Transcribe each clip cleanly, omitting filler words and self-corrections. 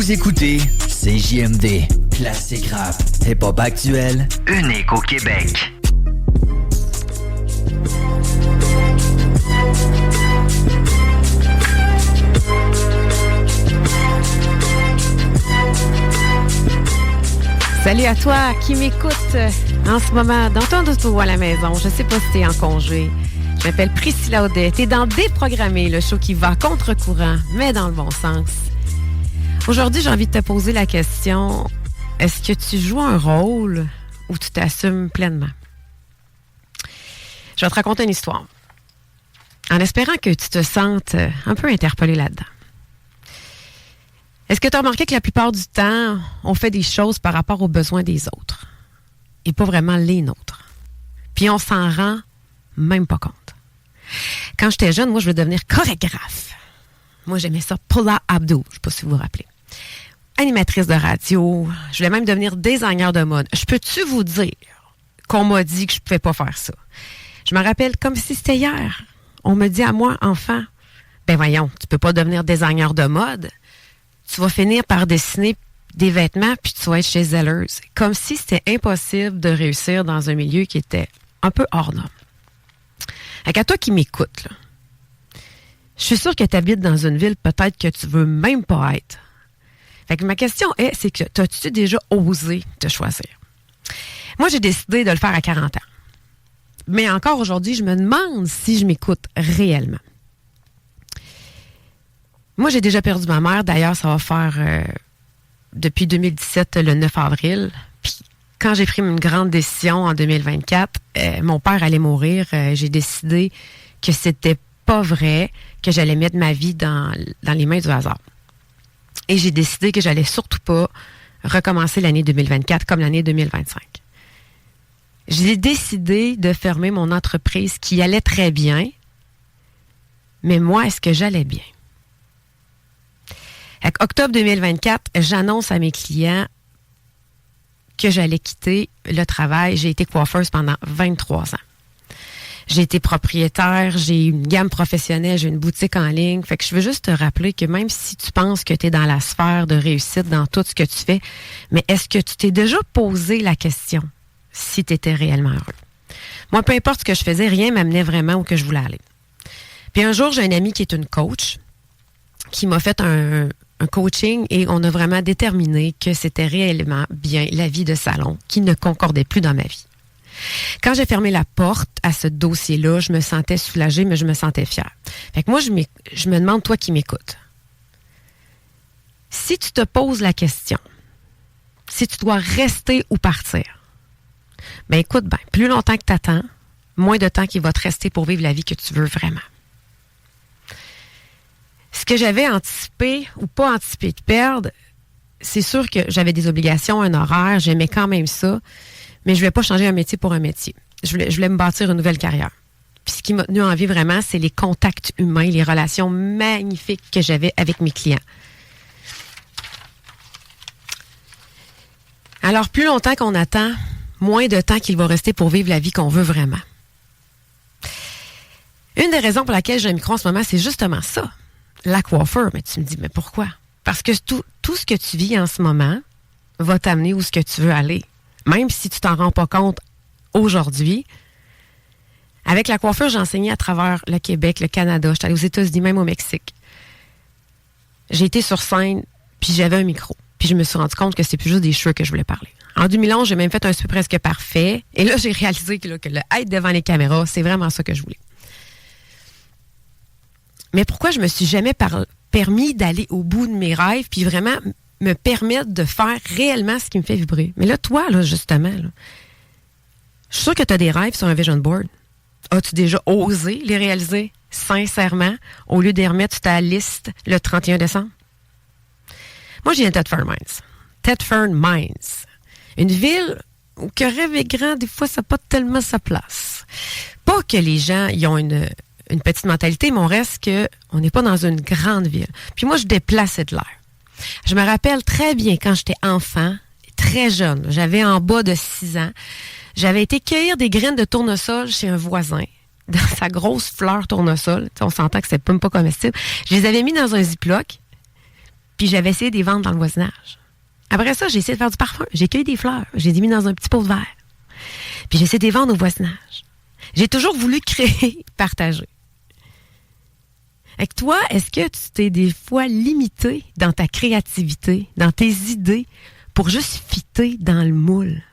Vous écoutez CJMD, classique rap, hip-hop actuel, unique au Québec. Salut à toi qui m'écoute en ce moment dans ton auto à la maison. Je sais pas si t'es en congé. Je m'appelle Priscilla Audet. T'es dans Déprogrammé, le show qui va à contre-courant, mais dans le bon sens. Aujourd'hui, j'ai envie de te poser la question, est-ce que tu joues un rôle ou tu t'assumes pleinement? Je vais te raconter une histoire, en espérant que tu te sentes un peu interpellé là-dedans. Est-ce que tu as remarqué que la plupart du temps, on fait des choses par rapport aux besoins des autres et pas vraiment les nôtres? Puis on s'en rend même pas compte. Quand j'étais jeune, moi, je voulais devenir chorégraphe. Moi, j'aimais ça. Paula Abdul, je sais pas si vous vous rappelez. Animatrice de radio. Je voulais même devenir designer de mode. Je peux-tu vous dire qu'on m'a dit que je pouvais pas faire ça? Je me rappelle comme si c'était hier. On me dit à moi, enfant, ben voyons, tu peux pas devenir designer de mode. Tu vas finir par dessiner des vêtements puis tu vas être chez Zellers. Comme si c'était impossible de réussir dans un milieu qui était un peu hors norme. Fait qu'à toi qui m'écoutes, là, je suis sûre que tu habites dans une ville peut-être que tu veux même pas être. Fait que ma question est, c'est que t'as-tu déjà osé te choisir? Moi, j'ai décidé de le faire à 40 ans. Mais encore aujourd'hui, je me demande si je m'écoute réellement. Moi, j'ai déjà perdu ma mère. D'ailleurs, ça va faire depuis 2017, le 9 avril. Puis quand j'ai pris une grande décision en 2024, mon père allait mourir. J'ai décidé que c'était pas vrai, que j'allais mettre ma vie dans les mains du hasard. Et j'ai décidé que j'allais surtout pas recommencer l'année 2024 comme l'année 2025. J'ai décidé de fermer mon entreprise qui allait très bien, mais moi, est-ce que j'allais bien? En octobre 2024, j'annonce à mes clients que j'allais quitter le travail. J'ai été coiffeuse pendant 23 ans. J'ai été propriétaire, j'ai une gamme professionnelle, j'ai une boutique en ligne. Fait que je veux juste te rappeler que même si tu penses que tu es dans la sphère de réussite dans tout ce que tu fais, mais est-ce que tu t'es déjà posé la question si tu étais réellement heureux? Moi, peu importe ce que je faisais, rien m'amenait vraiment où que je voulais aller. Puis un jour, j'ai une amie qui est une coach qui m'a fait un coaching et on a vraiment déterminé que c'était réellement bien la vie de salon qui ne concordait plus dans ma vie. Quand j'ai fermé la porte à ce dossier-là, je me sentais soulagée, mais je me sentais fière. Fait que moi, je me demande, toi qui m'écoutes, si tu te poses la question, si tu dois rester ou partir, ben écoute bien, plus longtemps que tu attends, moins de temps qu'il va te rester pour vivre la vie que tu veux vraiment. Ce que j'avais anticipé ou pas anticipé de perdre, c'est sûr que j'avais des obligations, un horaire, j'aimais quand même ça, mais je ne voulais pas changer un métier pour un métier. Je voulais me bâtir une nouvelle carrière. Puis ce qui m'a tenu en vie vraiment, c'est les contacts humains, les relations magnifiques que j'avais avec mes clients. Alors, plus longtemps qu'on attend, moins de temps qu'il va rester pour vivre la vie qu'on veut vraiment. Une des raisons pour laquelle j'ai un micro en ce moment, c'est justement ça. La coiffeur. Mais tu me dis, mais pourquoi? Parce que tout ce que tu vis en ce moment va t'amener où ce que tu veux aller. Même si tu t'en rends pas compte aujourd'hui. Avec la coiffeur, j'ai enseigné à travers le Québec, le Canada. J'étais allée aux États-Unis, même au Mexique. J'ai été sur scène, puis j'avais un micro. Puis je me suis rendu compte que c'est plus juste des cheveux que je voulais parler. En 2011, j'ai même fait un souper presque parfait. Et là, j'ai réalisé que le être devant les caméras, c'est vraiment ça que je voulais. Mais pourquoi je me suis jamais permis d'aller au bout de mes rêves puis vraiment me permettre de faire réellement ce qui me fait vibrer? Mais là, toi, là, justement, là, je suis sûre que tu as des rêves sur un vision board. As-tu déjà osé les réaliser sincèrement au lieu de les remettre sur ta liste le 31 décembre? Moi, j'ai un Thetford Mines. Thetford Mines. Une ville où que rêve est grand, des fois, ça n'a pas tellement sa place. Pas que les gens y ont une petite mentalité, mais on reste qu'on n'est pas dans une grande ville. Puis moi, je déplaçais de l'air. Je me rappelle très bien quand j'étais enfant, très jeune, j'avais en bas de 6 ans, j'avais été cueillir des graines de tournesol chez un voisin, dans sa grosse fleur tournesol. T'sais, on s'entend que c'est même pas comestible. Je les avais mis dans un Ziploc, Puis j'avais essayé de les vendre dans le voisinage. Après ça, j'ai essayé de faire du parfum. J'ai cueilli des fleurs. J'ai mis dans un petit pot de verre. Puis j'ai essayé de les vendre au voisinage. J'ai toujours voulu créer, partager. Avec toi, est-ce que tu t'es des fois limité dans ta créativité, dans tes idées, pour juste fitter dans le moule?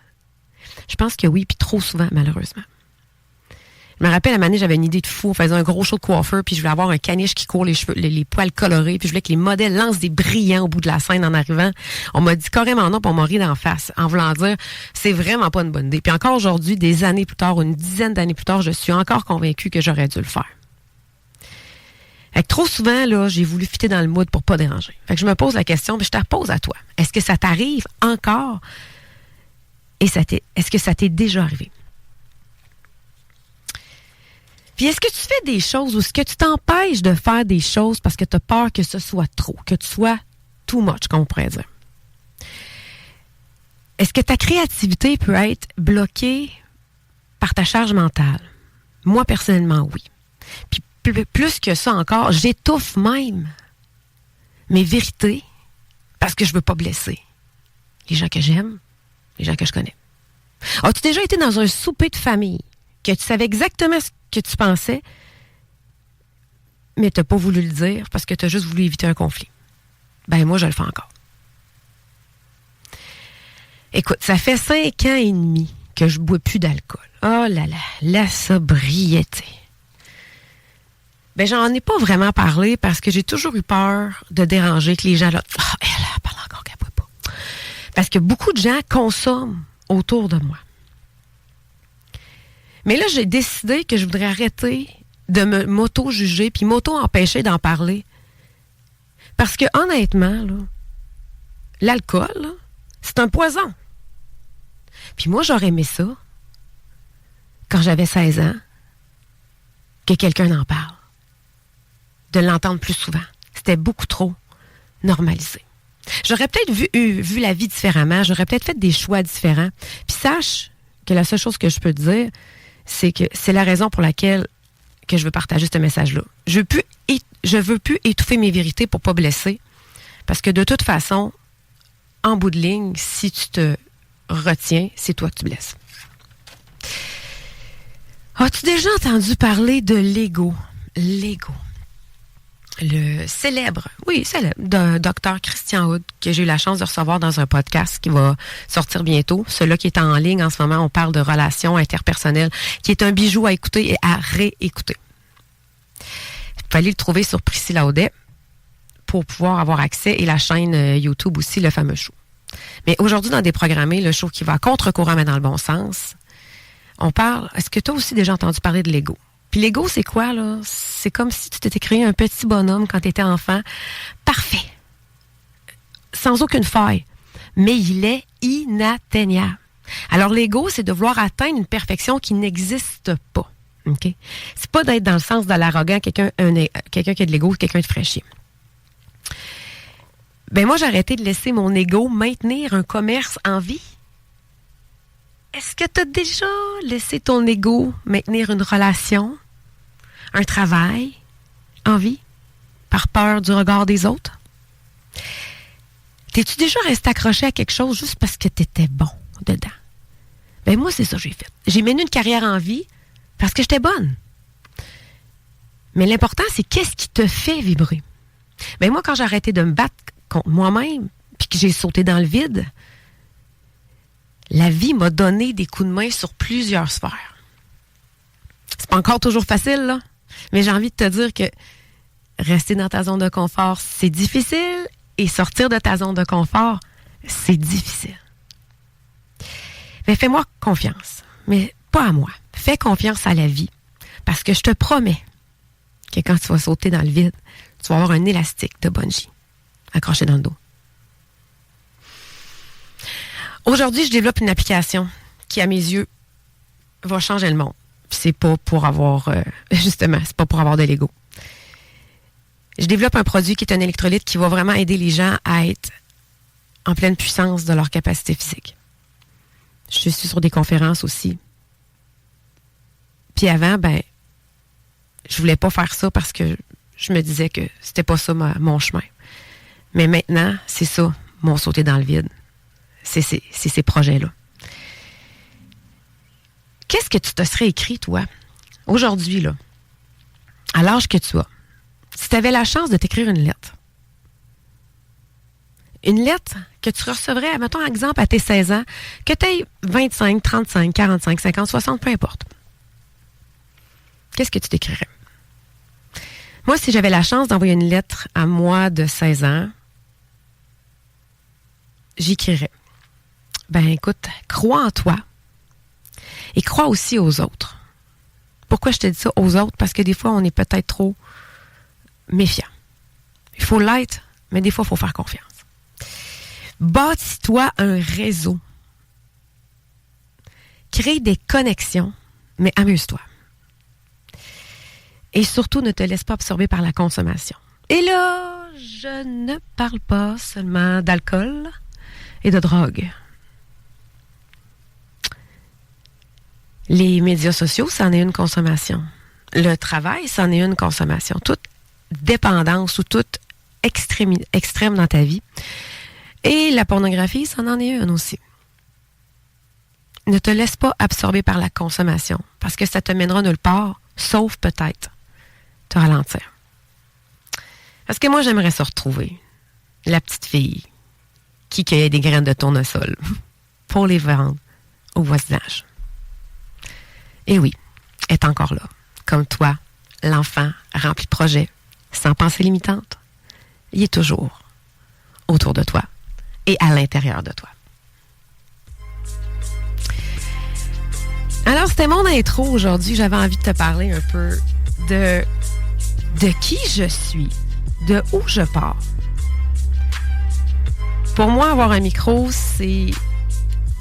Je pense que oui, puis trop souvent, malheureusement. Je me rappelle, à un moment donné, j'avais une idée de fou. On faisait un gros show de coiffeur, puis je voulais avoir un caniche qui court les cheveux, les poils colorés, puis je voulais que les modèles lancent des brillants au bout de la scène en arrivant. On m'a dit carrément non, puis on m'a ri d'en face, en voulant dire, c'est vraiment pas une bonne idée. Puis encore aujourd'hui, des années plus tard, une dizaine d'années plus tard, je suis encore convaincue que j'aurais dû le faire. Fait que trop souvent, là, j'ai voulu fitter dans le mood pour pas déranger. Fait que je me pose la question, puis je te la pose à toi. Est-ce que ça t'arrive encore? Et est-ce que ça t'est déjà arrivé? Puis est-ce que tu fais des choses ou est-ce que tu t'empêches de faire des choses parce que tu as peur que ce soit trop, que tu sois too much, comme on pourrait dire? Est-ce que ta créativité peut être bloquée par ta charge mentale? Moi, personnellement, oui. Puis plus que ça encore, j'étouffe même mes vérités parce que je veux pas blesser les gens que j'aime, les gens que je connais. As-tu déjà été dans un souper de famille que tu savais exactement ce que tu pensais, mais tu n'as pas voulu le dire parce que tu as juste voulu éviter un conflit? Ben moi, je le fais encore. Écoute, ça fait 5 ans et demi que je ne bois plus d'alcool. Oh là là, la sobriété. Ben j'en ai pas vraiment parlé parce que j'ai toujours eu peur de déranger, que les gens là, elle parle encore qu'elle boit pas. Parce que beaucoup de gens consomment autour de moi. Mais là, j'ai décidé que je voudrais arrêter de m'auto-juger puis m'auto-empêcher d'en parler. Parce que honnêtement, là, l'alcool, là, c'est un poison. Puis moi, j'aurais aimé ça, quand j'avais 16 ans, que quelqu'un en parle. De l'entendre plus souvent. C'était beaucoup trop normalisé. J'aurais peut-être vu la vie différemment. J'aurais peut-être fait des choix différents. Puis sache que la seule chose que je peux te dire, c'est que c'est la raison pour laquelle que je veux partager ce message-là. Je veux plus étouffer mes vérités pour pas blesser. Parce que de toute façon, en bout de ligne, si tu te retiens, c'est toi que tu blesses. As-tu déjà entendu parler de l'ego? L'ego. Le célèbre d'un docteur Christian Hood, que j'ai eu la chance de recevoir dans un podcast qui va sortir bientôt. Celui-là qui est en ligne en ce moment, on parle de relations interpersonnelles, qui est un bijou à écouter et à réécouter. Il fallait le trouver sur Priscilla Audet pour pouvoir avoir accès, et la chaîne YouTube aussi, le fameux show. Mais aujourd'hui, dans Déprogrammé, le show qui va à contre-courant, mais dans le bon sens, on parle... Est-ce que tu as aussi déjà entendu parler de l'ego? Puis l'ego, c'est quoi, là? C'est comme si tu t'étais créé un petit bonhomme quand tu étais enfant. Parfait. Sans aucune faille. Mais il est inatteignable. Alors, l'ego, c'est de vouloir atteindre une perfection qui n'existe pas. OK? C'est pas d'être dans le sens de l'arrogant, quelqu'un qui a de l'ego, quelqu'un de fraîchier. Ben moi, j'ai arrêté de laisser mon ego maintenir un commerce en vie. Est-ce que tu as déjà laissé ton ego maintenir une relation, un travail en vie, par peur du regard des autres? T'es-tu déjà resté accroché à quelque chose juste parce que t'étais bon dedans? Ben moi, c'est ça que j'ai fait. J'ai mené une carrière en vie parce que j'étais bonne. Mais l'important, c'est qu'est-ce qui te fait vibrer? Ben moi, quand j'ai arrêté de me battre contre moi-même, puis que j'ai sauté dans le vide, la vie m'a donné des coups de main sur plusieurs sphères. C'est pas encore toujours facile, là, mais j'ai envie de te dire que rester dans ta zone de confort, c'est difficile, et sortir de ta zone de confort, c'est difficile. Mais fais-moi confiance, mais pas à moi. Fais confiance à la vie, parce que je te promets que quand tu vas sauter dans le vide, tu vas avoir un élastique de bungee accroché dans le dos. Aujourd'hui, je développe une application qui, à mes yeux, va changer le monde. C'est pas pour avoir, justement, c'est pas pour avoir de l'ego. Je développe un produit qui est un électrolyte qui va vraiment aider les gens à être en pleine puissance de leur capacité physique. Je suis sur des conférences aussi. Puis avant, ben, je voulais pas faire ça parce que je me disais que c'était pas ça mon chemin. Mais maintenant, c'est ça, mon sauter dans le vide. C'est ces projets-là. Qu'est-ce que tu te serais écrit, toi, aujourd'hui, là, à l'âge que tu as, si tu avais la chance de t'écrire une lettre? Une lettre que tu recevrais, mettons exemple, à tes 16 ans, que tu aies 25, 35, 45, 50, 60, peu importe. Qu'est-ce que tu t'écrirais? Moi, si j'avais la chance d'envoyer une lettre à moi de 16 ans, j'écrirais. Ben écoute, crois en toi et crois aussi aux autres. Pourquoi je te dis ça aux autres? Parce que des fois, on est peut-être trop méfiant. Il faut l'être, mais des fois, il faut faire confiance. Bâtis-toi un réseau. Crée des connexions, mais amuse-toi. Et surtout, ne te laisse pas absorber par la consommation. Et là, je ne parle pas seulement d'alcool et de drogue. Les médias sociaux, c'en est une consommation. Le travail, c'en est une consommation. Toute dépendance ou toute extrême dans ta vie. Et la pornographie, c'en en est une aussi. Ne te laisse pas absorber par la consommation, parce que ça te mènera nulle part, sauf peut-être te ralentir. Parce que moi, j'aimerais se retrouver la petite fille qui cueillait des graines de tournesol pour les vendre au voisinage. Et oui, elle est encore là. Comme toi, l'enfant rempli de projets, sans pensée limitante, il est toujours autour de toi et à l'intérieur de toi. Alors, c'était mon intro aujourd'hui. J'avais envie de te parler un peu de qui je suis, de où je pars. Pour moi, avoir un micro, c'est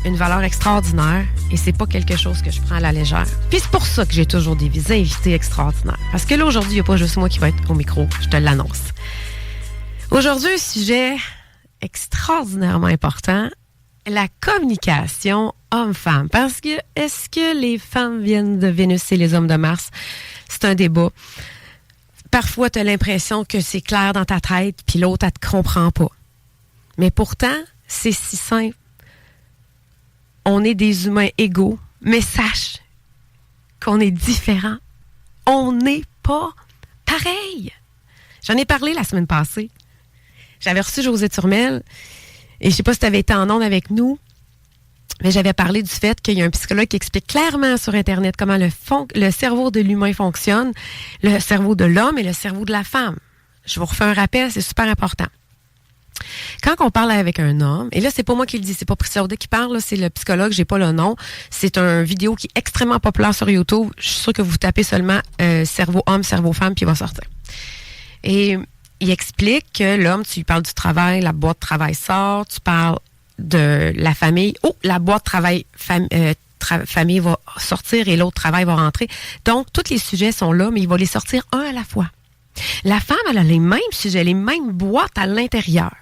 une valeur extraordinaire et c'est pas quelque chose que je prends à la légère. Puis c'est pour ça que j'ai toujours des invités extraordinaires. Parce que là, aujourd'hui, il n'y a pas juste moi qui va être au micro, je te l'annonce. Aujourd'hui, un sujet extraordinairement important, la communication homme-femme. Parce que, est-ce que les femmes viennent de Vénus et les hommes de Mars? C'est un débat. Parfois, tu as l'impression que c'est clair dans ta tête, puis l'autre, elle te comprend pas. Mais pourtant, c'est si simple. On est des humains égaux, mais sache qu'on est différents. On n'est pas pareil. J'en ai parlé la semaine passée. J'avais reçu Josée Turmel, et je sais pas si tu avais été en onde avec nous, mais j'avais parlé du fait qu'il y a un psychologue qui explique clairement sur Internet comment le cerveau de l'humain fonctionne, le cerveau de l'homme et le cerveau de la femme. Je vous refais un rappel, c'est super important. Quand on parle avec un homme, et là, c'est pas moi qui le dis, c'est pas Priscilla Audet qui parle, là, c'est le psychologue, j'ai pas le nom. C'est une vidéo qui est extrêmement populaire sur YouTube. Je suis sûre que vous tapez seulement cerveau homme, cerveau femme, puis il va sortir. Et il explique que l'homme, tu lui parles du travail, la boîte de travail sort, tu parles de la famille. Oh, la boîte de travail famille va sortir et l'autre travail va rentrer. Donc, tous les sujets sont là, mais il va les sortir un à la fois. La femme, elle a les mêmes sujets, les mêmes boîtes à l'intérieur.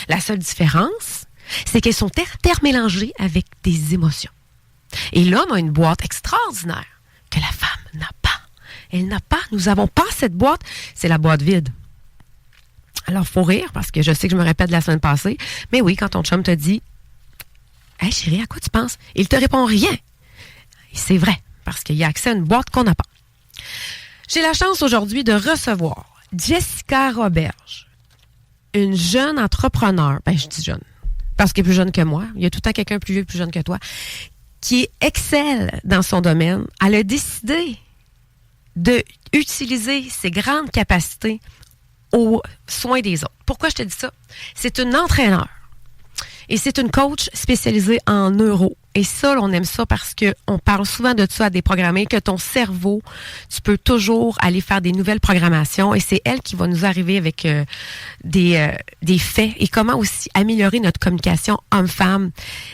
La seule différence, c'est qu'elles sont intermélangées avec des émotions. Et l'homme a une boîte extraordinaire que la femme n'a pas. Elle n'a pas. Nous n'avons pas cette boîte. C'est la boîte vide. Alors, il faut rire parce que je sais que je me répète de la semaine passée. Mais oui, quand ton chum te dit « Hey chérie, à quoi tu penses? » Il te répond rien. Et c'est vrai, parce qu'il y a accès à une boîte qu'on n'a pas. J'ai la chance aujourd'hui de recevoir Jessica Roberge, une jeune entrepreneur. Ben, je dis jeune, parce qu'elle est plus jeune que moi. Il y a tout le temps quelqu'un plus vieux, plus jeune que toi, qui excelle dans son domaine. Elle a décidé d'utiliser ses grandes capacités aux soins des autres. Pourquoi je te dis ça? C'est une entraîneur et c'est une coach spécialisée en neuro. Et ça, on aime ça parce qu'on parle souvent de ça à des programmés, que ton cerveau, tu peux toujours aller faire des nouvelles programmations et c'est elle qui va nous arriver avec des faits et comment aussi améliorer notre communication homme-femme.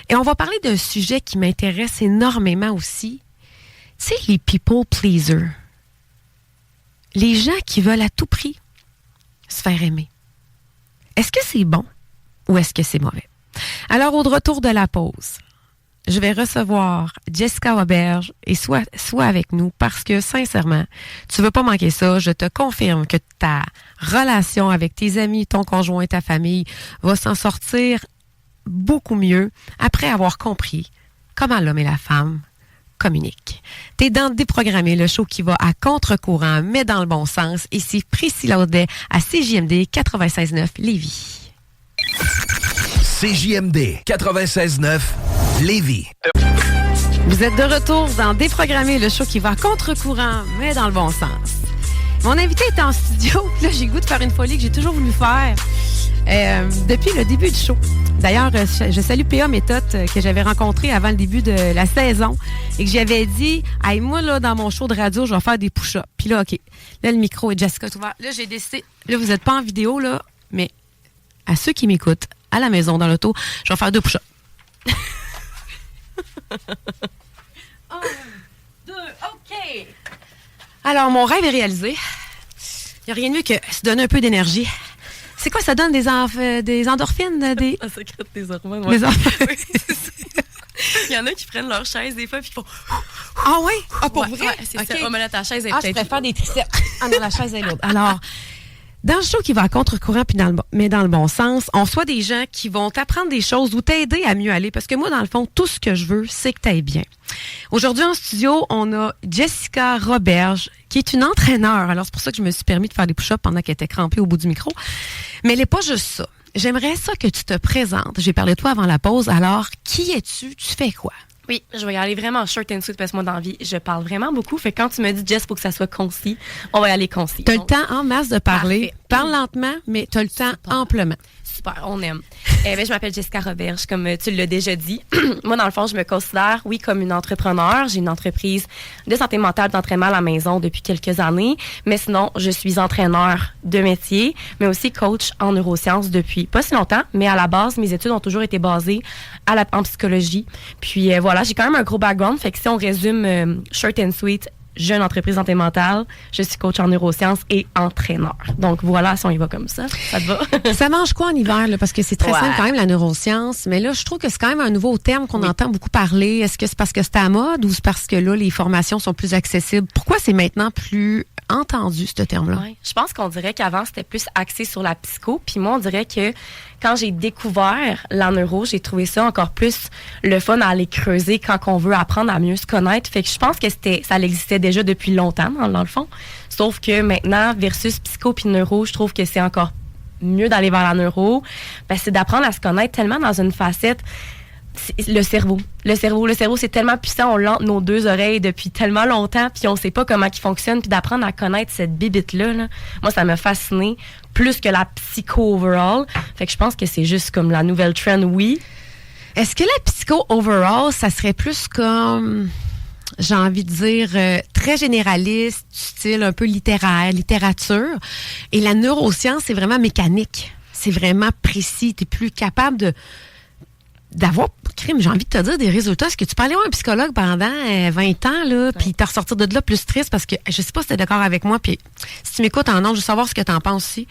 Et on va parler d'un sujet qui m'intéresse énormément aussi. Tu sais, les people pleasers. Les gens qui veulent à tout prix se faire aimer. Est-ce que c'est bon ou est-ce que c'est mauvais? Alors, au retour de la pause, je vais recevoir Jessica Roberge et sois avec nous parce que, sincèrement, tu veux pas manquer ça. Je te confirme que ta relation avec tes amis, ton conjoint, ta famille va s'en sortir beaucoup mieux après avoir compris comment l'homme et la femme communiquent. T'es dans Déprogrammé, le show qui va à contre-courant, mais dans le bon sens. Ici Priscilla Audet à CJMD 96.9 Lévis. CJMD 96.9 Lévis. Vous êtes de retour dans Déprogrammé, le show qui va à contre-courant, mais dans le bon sens. Mon invité est en studio. Là, j'ai le goût de faire une folie que j'ai toujours voulu faire depuis le début du show. D'ailleurs, je salue P.A. Méthode que j'avais rencontré avant le début de la saison et que j'avais dit, hey, moi, là, dans mon show de radio, je vais faire des push-ups. Puis là, OK, là, le micro et Jessica est ouvert. Là, j'ai décidé, là, vous n'êtes pas en vidéo, là, mais à ceux qui m'écoutent, à la maison, dans l'auto, je vais faire 2 push-ups. 1, 2, OK. Alors, mon rêve est réalisé. Il n'y a rien de mieux que se donner un peu d'énergie. C'est quoi, ça donne des endorphines? Ça sécrète des hormones. Ouais. Des hormones. Il y en a qui prennent leur chaise des fois puis qui font... Ah oui? Ah, pour vrai? Ouais, c'est okay. ça. Oh, mais là, ta chaise est je peut-être... préfère des triceps. Ah non, la chaise est lourde. Alors, dans le show qui va à contre-courant, puis mais dans le bon sens, on soit des gens qui vont t'apprendre des choses ou t'aider à mieux aller. Parce que moi, dans le fond, tout ce que je veux, c'est que tu ailles bien. Aujourd'hui, en studio, on a Jessica Roberge, qui est une entraîneur. Alors, c'est pour ça que je me suis permis de faire des push-ups pendant qu'elle était crampée au bout du micro. Mais elle n'est pas juste ça. J'aimerais ça que tu te présentes. J'ai parlé de toi avant la pause. Alors, qui es-tu? Tu fais quoi? Oui, je vais y aller vraiment short and sweet parce que moi, dans la vie, je parle vraiment beaucoup. Fait que quand tu me dis, Jess, il faut que ça soit concis, on va y aller concis. Tu as le temps en masse de parler. Parfait. Parle lentement, mais tu as le temps amplement. Super, on aime. Je m'appelle Jessica Roberge, comme tu l'as déjà dit. Moi, dans le fond, je me considère, oui, comme une entrepreneur. J'ai une entreprise de santé mentale, d'entraînement à la maison depuis quelques années. Mais sinon, je suis entraîneur de métier, mais aussi coach en neurosciences depuis pas si longtemps. Mais à la base, mes études ont toujours été basées en psychologie. Puis voilà, j'ai quand même un gros background. Fait que si on résume short and sweet, jeune entreprise santé mentale, je suis coach en neurosciences et entraîneur. Donc voilà, si on y va comme ça te va? Ça mange quoi en hiver? Là? Parce que c'est très simple quand même, la neuroscience. Mais là, je trouve que c'est quand même un nouveau terme qu'on entend beaucoup parler. Est-ce que c'est parce que c'est à mode ou c'est parce que là, les formations sont plus accessibles? Pourquoi c'est maintenant plus entendu, ce terme-là? Ouais. Je pense qu'on dirait qu'avant, c'était plus axé sur la psycho. Puis moi, on dirait que quand j'ai découvert la neuro, j'ai trouvé ça encore plus le fun à aller creuser quand on veut apprendre à mieux se connaître. Fait que je pense que ça existait déjà depuis longtemps, dans le fond. Sauf que maintenant, versus psycho puis neuro, je trouve que c'est encore mieux d'aller vers la neuro. Ben, c'est d'apprendre à se connaître tellement dans une facette. Le cerveau, c'est tellement puissant, on lente nos 2 oreilles depuis tellement longtemps, puis on sait pas comment il fonctionne, puis d'apprendre à connaître cette bibite-là, là, moi, ça m'a fasciné, plus que la psycho overall. Fait que je pense que c'est juste comme la nouvelle trend, oui. Est-ce que la psycho overall, ça serait plus comme, j'ai envie de dire, très généraliste, style un peu littérature, et la neuroscience, c'est vraiment mécanique, c'est vraiment précis, t'es plus capable d'avoir, j'ai envie de te dire des résultats. Est-ce que tu peux aller voir un psychologue pendant 20 ans, là, puis t'en ressortir de là plus triste parce que je sais pas si t'es d'accord avec moi, puis si tu m'écoutes en ondes, je veux savoir ce que t'en penses aussi.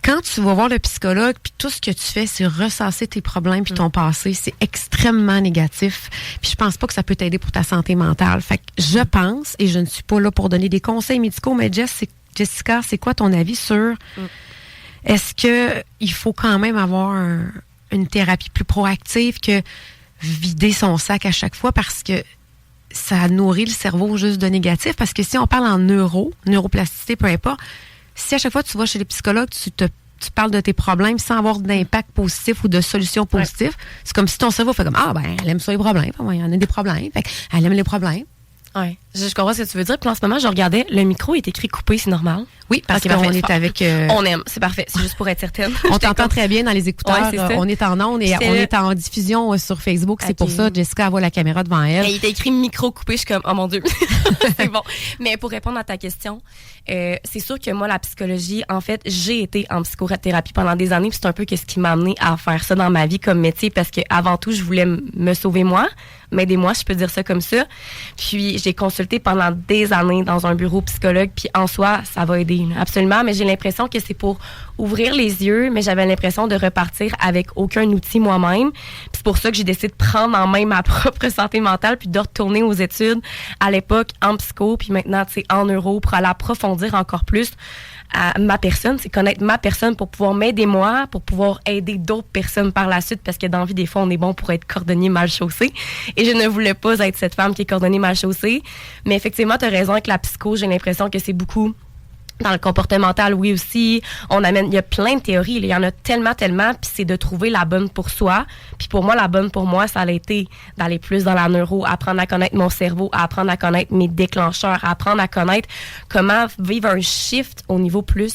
Quand tu vas voir le psychologue, puis tout ce que tu fais, c'est ressasser tes problèmes puis ton passé, c'est extrêmement négatif. Puis je pense pas que ça peut t'aider pour ta santé mentale. Fait que je pense, et je ne suis pas là pour donner des conseils médicaux, mais Jessica, c'est quoi ton avis sur est-ce que il faut quand même avoir une thérapie plus proactive que vider son sac à chaque fois parce que ça nourrit le cerveau juste de négatif? Parce que si on parle en neuroplasticité, peu importe, si à chaque fois tu vas chez les psychologues, tu parles de tes problèmes sans avoir d'impact positif ou de solution positive, c'est comme si ton cerveau fait comme, elle aime ça les problèmes, il y en a des problèmes, fait elle aime les problèmes. Oui, je comprends ce que tu veux dire. Puis en ce moment, je regardais, le micro est écrit coupé, c'est normal. Oui, parce qu'on est avec... On aime, c'est parfait. C'est juste pour être certaine. On t'entend très bien dans les écouteurs. Ouais, on est en ondes et on est en diffusion sur Facebook. C'est pour ça, Jessica voit la caméra devant elle. Et il était écrit micro coupé. Je suis comme, oh mon Dieu. C'est bon. Mais pour répondre à ta question, c'est sûr que moi, la psychologie, en fait, j'ai été en psychothérapie pendant des années. Puis c'est un peu ce qui m'a amené à faire ça dans ma vie comme métier parce que avant tout, je voulais me sauver moi. M'aider-moi, je peux dire ça comme ça. Puis j'ai consulté pendant des années dans un bureau psychologue, puis en soi, ça va aider, là, absolument. Mais j'ai l'impression que c'est pour ouvrir les yeux, mais j'avais l'impression de repartir avec aucun outil moi-même. Puis c'est pour ça que j'ai décidé de prendre en main ma propre santé mentale, puis de retourner aux études à l'époque en psycho, puis maintenant, tu sais, en neuro, pour aller approfondir encore plus à ma personne, c'est connaître ma personne pour pouvoir m'aider moi, pour pouvoir aider d'autres personnes par la suite, parce que dans la vie, des fois, on est bon pour être cordonnier mal chaussé. Et je ne voulais pas être cette femme qui est cordonnier mal chaussé. Mais effectivement, tu as raison avec la psycho, j'ai l'impression que c'est beaucoup dans le comportemental, oui aussi. Il y a plein de théories. Il y en a tellement, puis c'est de trouver la bonne pour soi. Puis pour moi, la bonne pour moi, ça a été d'aller plus dans la neuro, apprendre à connaître mon cerveau, apprendre à connaître mes déclencheurs, apprendre à connaître comment vivre un shift au niveau plus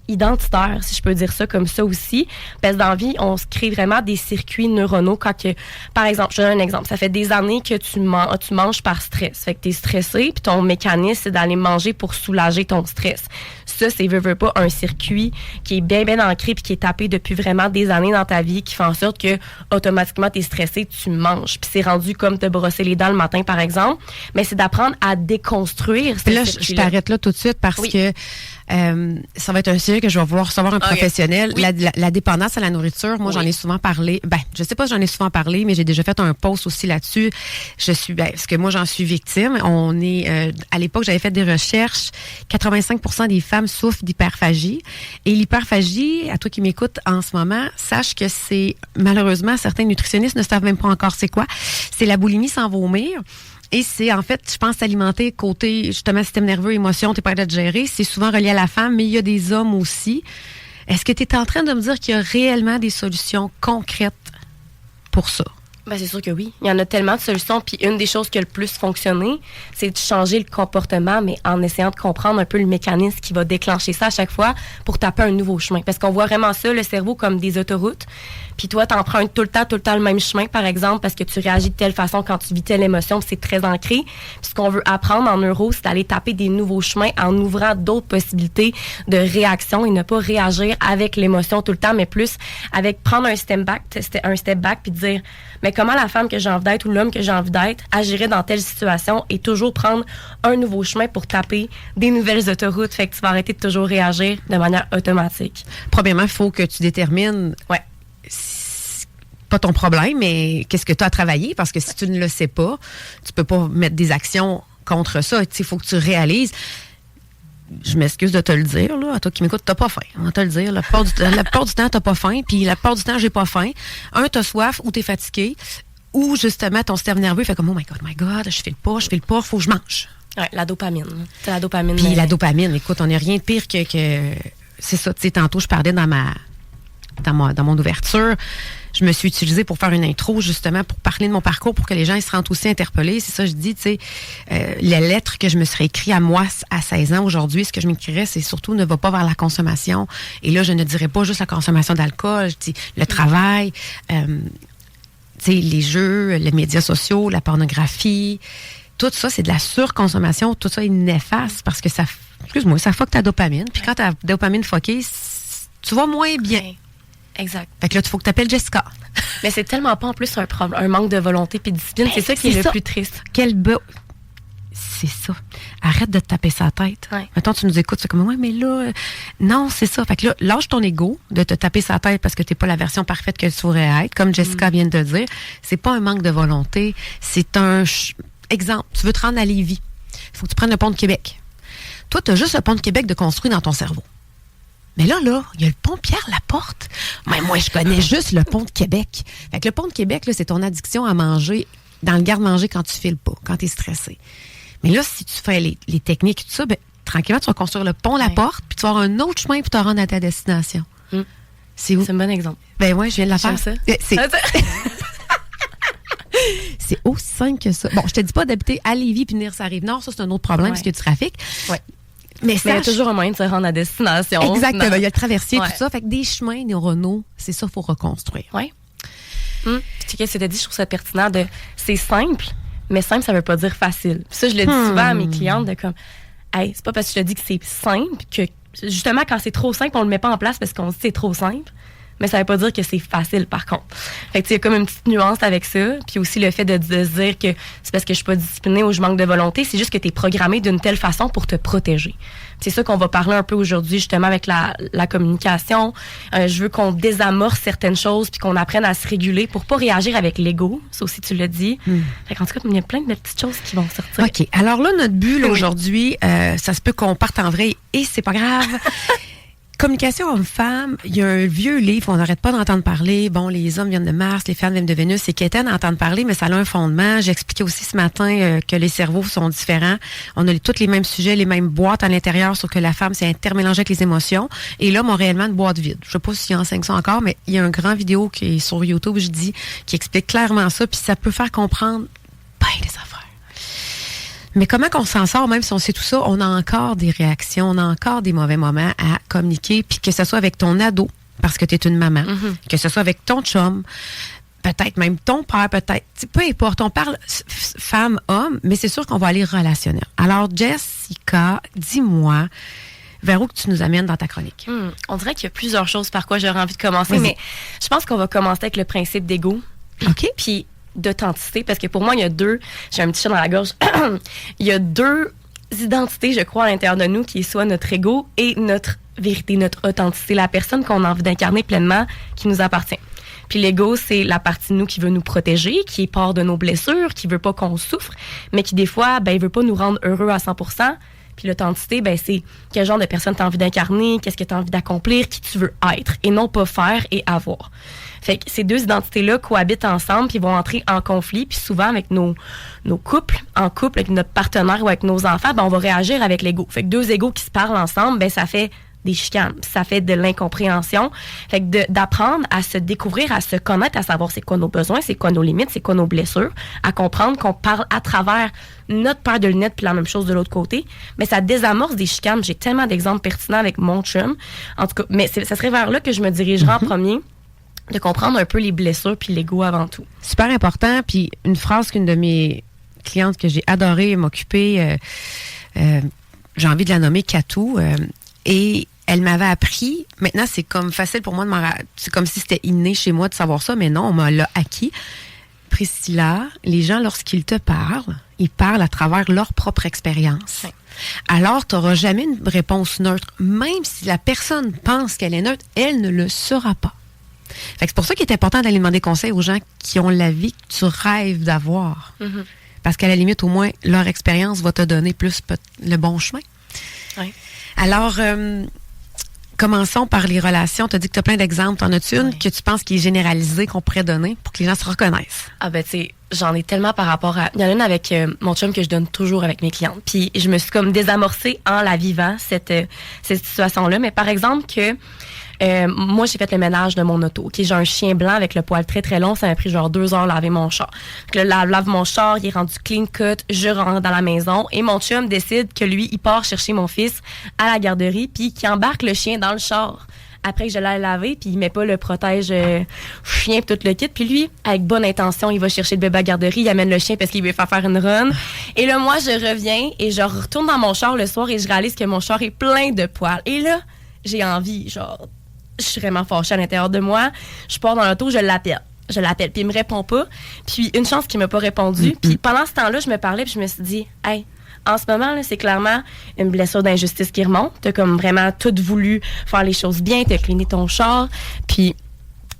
identitaire, si je peux dire ça comme ça aussi. Parce que dans la vie, on se crée vraiment des circuits neuronaux quand que, par exemple, je donne un exemple, ça fait des années que tu manges par stress. Fait que tu es stressé, puis ton mécanisme, c'est d'aller manger pour soulager ton stress. Ça, c'est veut pas un circuit qui est bien ancré puis qui est tapé depuis vraiment des années dans ta vie, qui fait en sorte que automatiquement tu es stressé, tu manges. Puis c'est rendu comme te brosser les dents le matin, par exemple. Mais c'est d'apprendre à déconstruire ce là, je t'arrête là tout de suite parce que ça va être un sujet que je vais vouloir recevoir un professionnel. Oui. La dépendance à la nourriture, moi, j'en ai souvent parlé. Ben, je sais pas si j'en ai souvent parlé, mais j'ai déjà fait un post aussi là-dessus. Parce que moi, j'en suis victime. À l'époque, j'avais fait des recherches. 85% des femmes souffrent d'hyperphagie. Et l'hyperphagie, à toi qui m'écoutes en ce moment, sache que c'est, malheureusement, certains nutritionnistes ne savent même pas encore c'est quoi. C'est la boulimie sans vomir. Et c'est, en fait, je pense, alimenter côté, justement, système nerveux, émotion, t'es pas capable de gérer. C'est souvent relié à la femme, mais il y a des hommes aussi. Est-ce que tu es en train de me dire qu'il y a réellement des solutions concrètes pour ça? Ben, c'est sûr que oui. Il y en a tellement de solutions. Puis une des choses qui a le plus fonctionné, c'est de changer le comportement, mais en essayant de comprendre un peu le mécanisme qui va déclencher ça à chaque fois pour taper un nouveau chemin. Parce qu'on voit vraiment ça, le cerveau, comme des autoroutes. Puis toi, tu empruntes tout le temps le même chemin, par exemple, parce que tu réagis de telle façon quand tu vis telle émotion, puis c'est très ancré. Puis ce qu'on veut apprendre en neuro, c'est d'aller taper des nouveaux chemins en ouvrant d'autres possibilités de réaction et ne pas réagir avec l'émotion tout le temps, mais plus avec prendre un step back puis dire, mais comment la femme que j'ai envie d'être ou l'homme que j'ai envie d'être agirait dans telle situation et toujours prendre un nouveau chemin pour taper des nouvelles autoroutes. Fait que tu vas arrêter de toujours réagir de manière automatique. Premièrement, il faut que tu détermines... Ouais. Pas ton problème, mais qu'est-ce que tu as à travailler? Parce que si tu ne le sais pas, tu peux pas mettre des actions contre ça. Il faut que tu réalises. Je m'excuse de te le dire, là. À toi qui m'écoutes, t'as pas faim. On va te le dire. La plupart du temps, t'as pas faim. Puis la plupart du temps, j'ai pas faim. T'as soif ou t'es fatigué. Ou justement, ton système nerveux fait comme, oh my God, je file pas, faut que je mange. Ouais, la dopamine. C'est la dopamine. Puis la dopamine, écoute, on n'est rien de pire que c'est ça. Tu sais, tantôt, je parlais dans mon ouverture. Je me suis utilisée pour faire une intro, justement, pour parler de mon parcours, pour que les gens ils se sentent aussi interpellés. C'est ça, je dis, tu sais, les lettres que je me serais écrites à moi à 16 ans aujourd'hui, ce que je m'écrirais, c'est surtout ne va pas vers la consommation. Et là, je ne dirais pas juste la consommation d'alcool, je dis le travail, tu sais, les jeux, les médias sociaux, la pornographie. Tout ça, c'est de la surconsommation. Tout ça est néfaste parce que ça fuck ta dopamine. Puis quand ta dopamine fuckée, tu vas moins bien. Exact. Fait que là, il faut que tu appelles Jessica. Mais c'est tellement pas en plus un problème, un manque de volonté puis de discipline. C'est ça qui est le plus triste. C'est ça. Arrête de te taper sa tête. Ouais. Mettons, tu nous écoutes, tu fais comme, ouais, mais là, non, c'est ça. Fait que là, lâche ton ego de te taper sa tête parce que t'es pas la version parfaite que tu pourrais être. Comme Jessica vient de dire, c'est pas un manque de volonté. C'est un exemple. Tu veux te rendre à Lévis. Il faut que tu prennes le pont de Québec. Toi, tu as juste le pont de Québec de construit dans ton cerveau. Mais là, il y a le pont Pierre-Laporte. Mais moi, je connais juste le pont de Québec. Fait que le pont de Québec, là, c'est ton addiction à manger dans le garde-manger quand tu files pas, quand tu es stressé. Mais là, si tu fais les techniques et tout ça, ben, tranquillement, tu vas construire le pont Laporte, puis tu vas avoir un autre chemin pour te rendre à ta destination. C'est où? C'est un bon exemple. Ben ouais, je viens de la faire. Ça. C'est aussi simple que ça. Bon, je te dis pas d'habiter à Lévis puis venir sur la Rive-Nord. Ça, c'est un autre problème parce qu'il y a du trafic. Ouais. Mais il y a toujours un moyen de se rendre à destination. Exactement. Il y a le traversier, tout ça. Fait que des chemins neuronaux, c'est ça qu'il faut reconstruire. Oui. Tu sais, ce que tu as dit, je trouve ça pertinent. C'est simple, mais simple, ça veut pas dire facile. Puis ça, je le dis souvent à mes clientes de comme, hey, c'est pas parce que je te dis que c'est simple que, justement, quand c'est trop simple, on le met pas en place parce qu'on se dit que c'est trop simple. Mais ça veut pas dire que c'est facile, par contre. Fait que il y a comme une petite nuance avec ça. Puis aussi le fait de se dire que c'est parce que je suis pas disciplinée ou je manque de volonté. C'est juste que tu es programmé d'une telle façon pour te protéger. C'est ça qu'on va parler un peu aujourd'hui, justement, avec la communication. Je veux qu'on désamorce certaines choses puis qu'on apprenne à se réguler pour pas réagir avec l'ego. Ça aussi, tu l'as dit. Fait qu'en tout cas, il y a plein de petites choses qui vont sortir. OK. Alors là, notre but là, aujourd'hui, ça se peut qu'on parte en vrai et c'est pas grave. Communication homme-femme, il y a un vieux livre, on n'arrête pas d'entendre parler. Bon, les hommes viennent de Mars, les femmes viennent de Vénus. C'est quétaine d'entendre parler, mais ça a un fondement. J'expliquais aussi ce matin que les cerveaux sont différents. On a tous les mêmes sujets, les mêmes boîtes à l'intérieur, sauf que la femme s'est intermélangée avec les émotions. Et l'homme a réellement une boîte vide. Je sais pas s'il enseigne ça encore, mais il y a un grand vidéo qui est sur YouTube, je dis, qui explique clairement ça, puis ça peut faire comprendre les affaires. Mais comment qu'on s'en sort, même si on sait tout ça, on a encore des réactions, on a encore des mauvais moments à communiquer, puis que ce soit avec ton ado, parce que tu es une maman, que ce soit avec ton chum, peut-être même ton père, peut-être, peu importe, on parle femme, homme, mais c'est sûr qu'on va aller relationnel. Alors, Jessica, dis-moi, vers où que tu nous amènes dans ta chronique? On dirait qu'il y a plusieurs choses par quoi j'aurais envie de commencer, mais je pense qu'on va commencer avec le principe d'ego. OK. Puis d'authenticité, parce que pour moi, il y a deux... J'ai un petit chat dans la gorge. Il y a deux identités, je crois, à l'intérieur de nous, qui est soit notre ego et notre vérité, notre authenticité, la personne qu'on a envie d'incarner pleinement, qui nous appartient. Puis l'ego, c'est la partie de nous qui veut nous protéger, qui est part de nos blessures, qui veut pas qu'on souffre, mais qui, des fois, il veut pas nous rendre heureux à 100%. Puis l'authenticité, c'est quel genre de personne tu as envie d'incarner, qu'est-ce que tu as envie d'accomplir, qui tu veux être, et non pas faire et avoir. Fait que ces deux identités-là cohabitent ensemble, puis vont entrer en conflit, puis souvent avec nos couples, en couple, avec notre partenaire ou avec nos enfants, on va réagir avec l'ego. Fait que deux égos qui se parlent ensemble, ça fait des chicanes, ça fait de l'incompréhension. Fait que d'apprendre à se découvrir, à se connaître, à savoir c'est quoi nos besoins, c'est quoi nos limites, c'est quoi nos blessures, à comprendre qu'on parle à travers notre paire de lunettes puis la même chose de l'autre côté, mais ça désamorce des chicanes. J'ai tellement d'exemples pertinents avec mon chum. En tout cas, mais ça serait vers là que je me dirigerai en premier, de comprendre un peu les blessures puis l'ego avant tout. Super important. Puis une phrase qu'une de mes clientes que j'ai adoré m'occuper, j'ai envie de la nommer Katou, et elle m'avait appris, maintenant c'est comme facile pour moi c'est comme si c'était inné chez moi de savoir ça, mais non, on me l'a acquis. Priscilla, les gens, lorsqu'ils te parlent, ils parlent à travers leur propre expérience. Ouais. Alors, tu n'auras jamais une réponse neutre. Même si la personne pense qu'elle est neutre, elle ne le sera pas. Fait que c'est pour ça qu'il est important d'aller demander conseil aux gens qui ont la vie que tu rêves d'avoir. Mm-hmm. Parce qu'à la limite, au moins, leur expérience va te donner plus le bon chemin. Oui. Alors, commençons par les relations. Tu as dit que tu as plein d'exemples. T'en as-tu une que tu penses qui est généralisée, qu'on pourrait donner pour que les gens se reconnaissent? Ah tu sais, j'en ai tellement par rapport à... Il y en a une avec mon chum que je donne toujours avec mes clientes. Puis je me suis comme désamorcée en la vivant, cette situation-là. Mais par exemple que... moi, j'ai fait le ménage de mon auto. Okay? J'ai un chien blanc avec le poil très, très long. Ça m'a pris genre 2 heures laver mon char. Donc, là, lave mon char, il est rendu clean cut. Je rentre dans la maison et mon chum décide que lui, il part chercher mon fils à la garderie puis qu'il embarque le chien dans le char. Après que je l'ai lavé, puis il met pas le protège chien tout le kit. Puis lui, avec bonne intention, il va chercher le bébé à la garderie, il amène le chien parce qu'il veut faire une run. Et là, moi, je reviens et je retourne dans mon char le soir et je réalise que mon char est plein de poils. Et là, j'ai envie, genre... Je suis vraiment fâchée à l'intérieur de moi. Je pars dans l'auto, je l'appelle, puis il me répond pas. Puis une chance qu'il m'a pas répondu. Puis pendant ce temps-là, je me parlais, puis je me suis dit, hey, en ce moment, là, c'est clairement une blessure d'injustice qui remonte. T'as comme vraiment tout voulu faire les choses bien, t'as cleané ton char, puis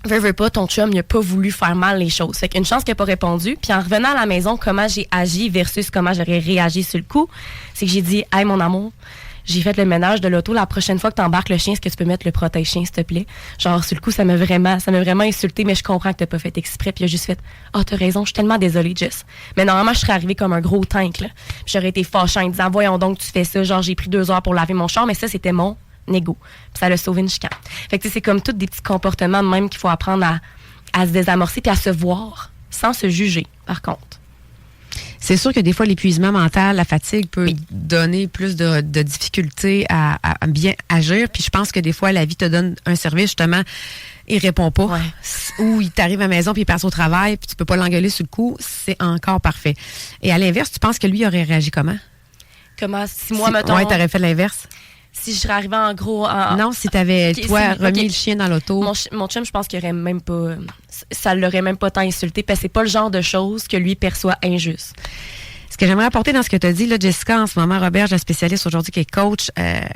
veux pas, ton chum, il a pas voulu faire mal les choses. Fait qu'une chance qu'il a pas répondu. Puis en revenant à la maison, comment j'ai agi versus comment j'aurais réagi sur le coup, c'est que j'ai dit, hey, mon amour, j'ai fait le ménage de l'auto. La prochaine fois que tu embarques le chien, est-ce que tu peux mettre le protège-chien, s'il te plaît? Genre, sur le coup, ça m'a vraiment insulté, mais je comprends que t'as pas fait exprès. Puis il a juste fait, t'as raison, je suis tellement désolée, Jess. Mais normalement, je serais arrivée comme un gros tank, là. Puis j'aurais été fâchée en disant, voyons donc, tu fais ça. Genre, j'ai pris 2 heures pour laver mon char, mais ça, c'était mon égo. Puis ça l'a sauvé une chicane. Fait que c'est comme tous des petits comportements de même qu'il faut apprendre à se désamorcer puis à se voir sans se juger, par contre. C'est sûr que des fois, l'épuisement mental, la fatigue peut donner plus de difficultés à bien agir. Puis je pense que des fois, la vie te donne un service, justement, il répond pas. Ouais. Ou il t'arrive à la maison puis il passe au travail puis tu peux pas l'engueuler sur le coup. C'est encore parfait. Et à l'inverse, tu penses que lui aurait réagi comment? Comment? Si moi, mettons... Ouais, t'aurais fait l'inverse? Si je serais arrivée en gros... Non, si t'avais, toi, remis le chien dans l'auto. Mon chum, je pense qu'il aurait même pas... Ça l'aurait même pas tant insulté, parce que c'est pas le genre de choses que lui perçoit injuste. Ce que j'aimerais apporter dans ce que tu as dit, là, Jessica, en ce moment, Robert, la spécialiste aujourd'hui qui est coach,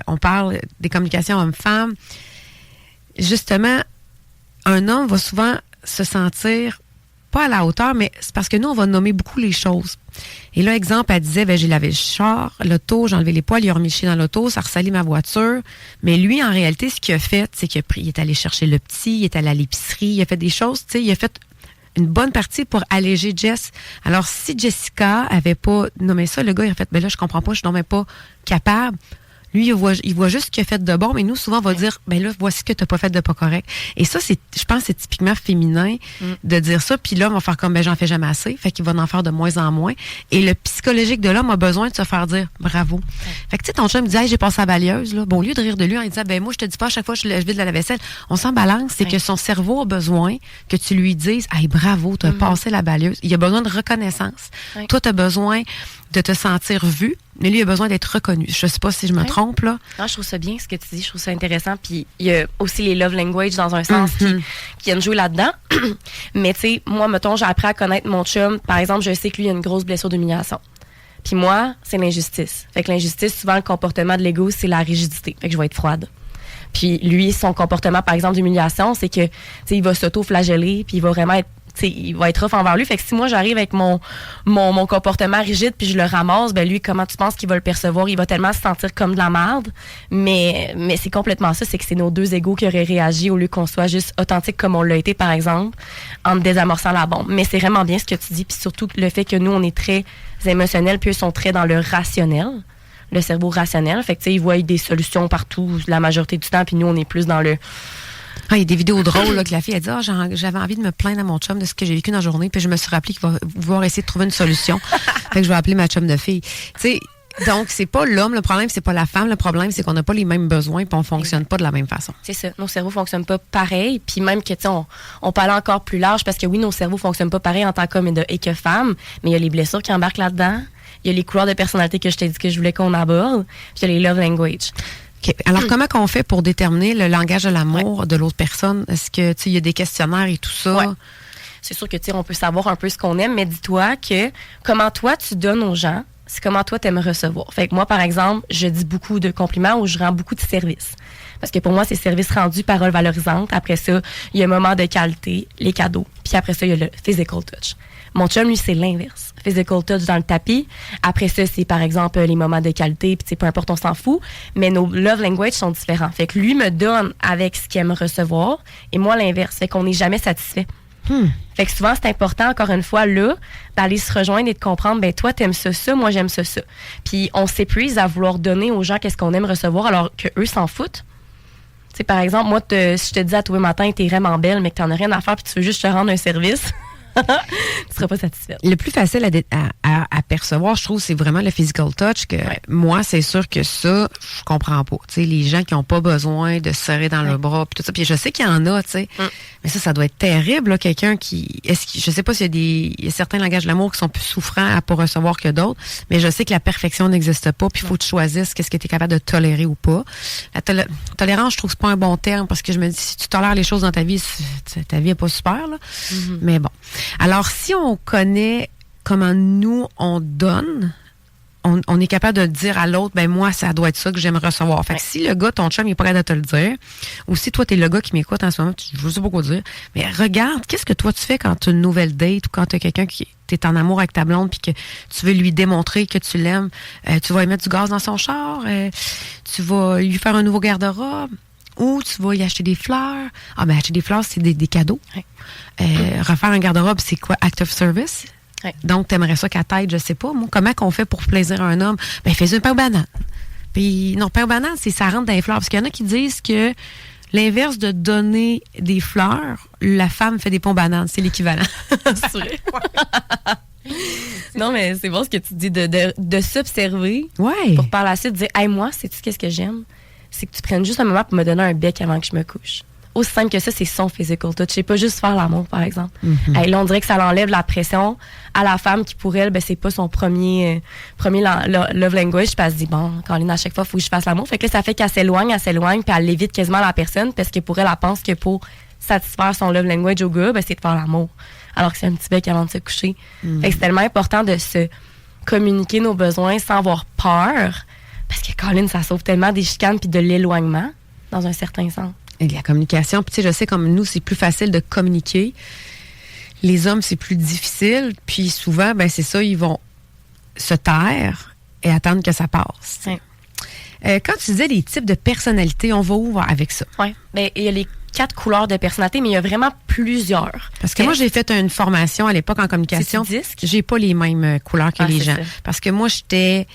on parle des communications hommes-femmes. Justement, un homme va souvent se sentir pas à la hauteur, mais c'est parce que nous, on va nommer beaucoup les choses. Et là, exemple, elle disait, j'ai lavé le char, l'auto, j'ai enlevé les poils, il a remis le chien dans l'auto, ça ressalit ma voiture. Mais lui, en réalité, ce qu'il a fait, c'est qu'il est allé chercher le petit, il est allé à l'épicerie, il a fait des choses, tu sais, il a fait une bonne partie pour alléger Jess. Alors, si Jessica avait pas nommé ça, le gars, il a fait, là, je comprends pas, je suis même pas capable. Lui, il voit juste ce qu'il a fait de bon, mais nous, souvent, on va dire, là, voici ce que tu n'as pas fait de pas correct. Et ça, je pense que c'est typiquement féminin de dire ça. Puis l'homme va faire comme, j'en fais jamais assez. Fait qu'il va en faire de moins en moins. Et le psychologique de l'homme a besoin de se faire dire, bravo. Fait que, tu sais, ton chum me dit, j'ai passé la balieuse, là. Bon, au lieu de rire de lui en disant, moi, je te dis pas à chaque fois que je vide la vaisselle. On s'en balance. C'est que son cerveau a besoin que tu lui dises, bravo, tu as passé la balieuse. Il a besoin de reconnaissance. Toi, tu as besoin de te sentir vu, mais lui, il a besoin d'être reconnu. Je sais pas si je me trompe, là. Non, je trouve ça bien, ce que tu dis. Je trouve ça intéressant. Puis, il y a aussi les love language, dans un sens, qui viennent jouer là-dedans. Mais, tu sais, moi, mettons, j'ai appris à connaître mon chum. Par exemple, je sais que lui, il a une grosse blessure d'humiliation. Puis moi, c'est l'injustice. Fait que l'injustice, souvent, le comportement de l'ego, c'est la rigidité. Fait que je vais être froide. Puis lui, son comportement, par exemple, d'humiliation, c'est que, tu sais, il va s'auto-flageller, puis il va vraiment être, tu sais, il va être rough envers lui. Fait que si moi, j'arrive avec mon comportement rigide, puis je le ramasse, lui, comment tu penses qu'il va le percevoir? Il va tellement se sentir comme de la merde. Mais c'est complètement ça, c'est que c'est nos deux égos qui auraient réagi au lieu qu'on soit juste authentique comme on l'a été, par exemple, en désamorçant la bombe. Mais c'est vraiment bien ce que tu dis, puis surtout le fait que nous, on est très émotionnels, puis eux sont très dans le rationnel. Le cerveau rationnel. Fait que, tu sais, ils voient des solutions partout la majorité du temps, puis nous, on est plus dans le... il y a des vidéos drôles là, que la fille a dit j'avais envie de me plaindre à mon chum de ce que j'ai vécu dans la journée, puis je me suis rappelé qu'il va vouloir essayer de trouver une solution. Fait que je vais appeler ma chum de fille. Tu sais, donc, c'est pas l'homme, le problème, c'est pas la femme. Le problème, c'est qu'on n'a pas les mêmes besoins, puis on fonctionne pas de la même façon. C'est ça. Nos cerveaux fonctionnent pas pareil. Puis même que, tu sais, on peut aller encore plus large, parce que oui, nos cerveaux fonctionnent pas pareil en tant qu'homme et que femme, mais il y a les blessures qui embarquent là-dedans. Il y a les couleurs de personnalité que je t'ai dit que je voulais qu'on aborde. Puis il y a les love language. Okay. Alors, comment qu'on fait pour déterminer le langage de l'amour de l'autre personne? Est-ce que, tu sais, il y a des questionnaires et tout ça? Ouais. C'est sûr que, tu sais, on peut savoir un peu ce qu'on aime, mais dis-toi que comment toi, tu donnes aux gens, c'est comment toi, t'aimes recevoir. Fait que moi, par exemple, je dis beaucoup de compliments ou je rends beaucoup de services. Parce que pour moi, c'est service rendu, parole valorisante. Après ça, il y a un moment de qualité, les cadeaux. Puis après ça, il y a le physical touch. Mon chum, lui, c'est l'inverse. Physical touch dans le tapis. Après ça, c'est par exemple les moments de qualité, puis peu importe, on s'en fout. Mais nos love language sont différents. Fait que lui me donne avec ce qu'il aime recevoir, et moi l'inverse. Fait qu'on n'est jamais satisfait. Fait que souvent, c'est important, encore une fois, là, d'aller se rejoindre et de comprendre, toi, t'aimes ça, moi, j'aime ça. Puis on s'épuise à vouloir donner aux gens qu'est-ce qu'on aime recevoir, alors qu'eux s'en foutent. Tu sais, par exemple, moi, si je te dis à tous les matins, t'es vraiment belle, mais que t'en as rien à faire, puis tu veux juste te rendre un service... tu seras pas satisfaite. Le plus facile à percevoir, je trouve, c'est vraiment le physical touch. Que moi, c'est sûr que ça, je comprends pas. Tu sais, les gens qui ont pas besoin de se serrer dans le bras, puis tout ça. Puis je sais qu'il y en a, tu sais. Mais ça doit être terrible, là, quelqu'un qui... je sais pas s'il y a certains langages de l'amour qui sont plus souffrants à pas recevoir que d'autres, mais je sais que la perfection n'existe pas, puis il faut que tu choisisses qu'est-ce que tu es capable de tolérer ou pas. La tolérance, je trouve que c'est pas un bon terme, parce que je me dis, si tu tolères les choses dans ta vie, ta vie est pas super, là. Mais bon. Alors, si on connaît comment nous, on donne, on est capable de dire à l'autre, moi, ça doit être ça que j'aime recevoir. Fait que si le gars, ton chum, il est pas capable de te le dire, ou si toi, t'es le gars qui m'écoute en ce moment, je sais pas quoi dire, mais regarde, qu'est-ce que toi, tu fais quand tu as une nouvelle date ou quand tu as quelqu'un qui t'es en amour avec ta blonde puis que tu veux lui démontrer que tu l'aimes. Tu vas lui mettre du gaz dans son char, tu vas lui faire un nouveau garde-robe, ou tu vas y acheter des fleurs. Acheter des fleurs, c'est des cadeaux. Refaire un garde-robe, c'est quoi? Act of service. Donc, t'aimerais ça qu'à tête, je sais pas, moi, comment qu'on fait pour plaisir à un homme? Fais-y un pain aux bananes. Puis, non, pain aux bananes, c'est ça rentre dans les fleurs. Parce qu'il y en a qui disent que l'inverse de donner des fleurs, la femme fait des pains aux bananes. C'est l'équivalent. C'est vrai? Non, mais c'est bon ce que tu dis, de s'observer. Pour par la suite dire, moi, sais-tu qu'est-ce que j'aime? C'est que tu prennes juste un moment pour me donner un bec avant que je me couche. aussi simple que ça, c'est son physical touch. C'est pas juste faire l'amour, par exemple. Hey, là, on dirait que ça l'enlève la pression à la femme qui, pour elle, ben, c'est pas son premier love language. Puis elle se dit, bon, Caroline, à chaque fois, il faut que je fasse l'amour. Fait que là, ça fait qu'elle s'éloigne, puis elle évite quasiment la personne parce que pour elle, elle pense que pour satisfaire son love language au gars, ben, c'est de faire l'amour. Alors que c'est un petit bec avant de se coucher. Fait que c'est tellement important de se communiquer nos besoins sans avoir peur. Parce que, Caroline, ça sauve tellement des chicanes puis de l'éloignement, dans un certain sens. Et la communication, puis tu sais, je sais comme nous, c'est plus facile de communiquer. Les hommes, c'est plus difficile. Puis souvent, ben c'est ça, ils vont se taire et attendre que ça passe. Ouais. Quand tu disais les types de personnalités, on va où avec ça? Oui. Ben, il y a les 4 couleurs de personnalité, mais il y a vraiment plusieurs. Parce que moi, j'ai fait une formation à l'époque en communication. C'est-tu disque? J'ai pas les mêmes couleurs que les gens. Ça. Parce que moi, j'étais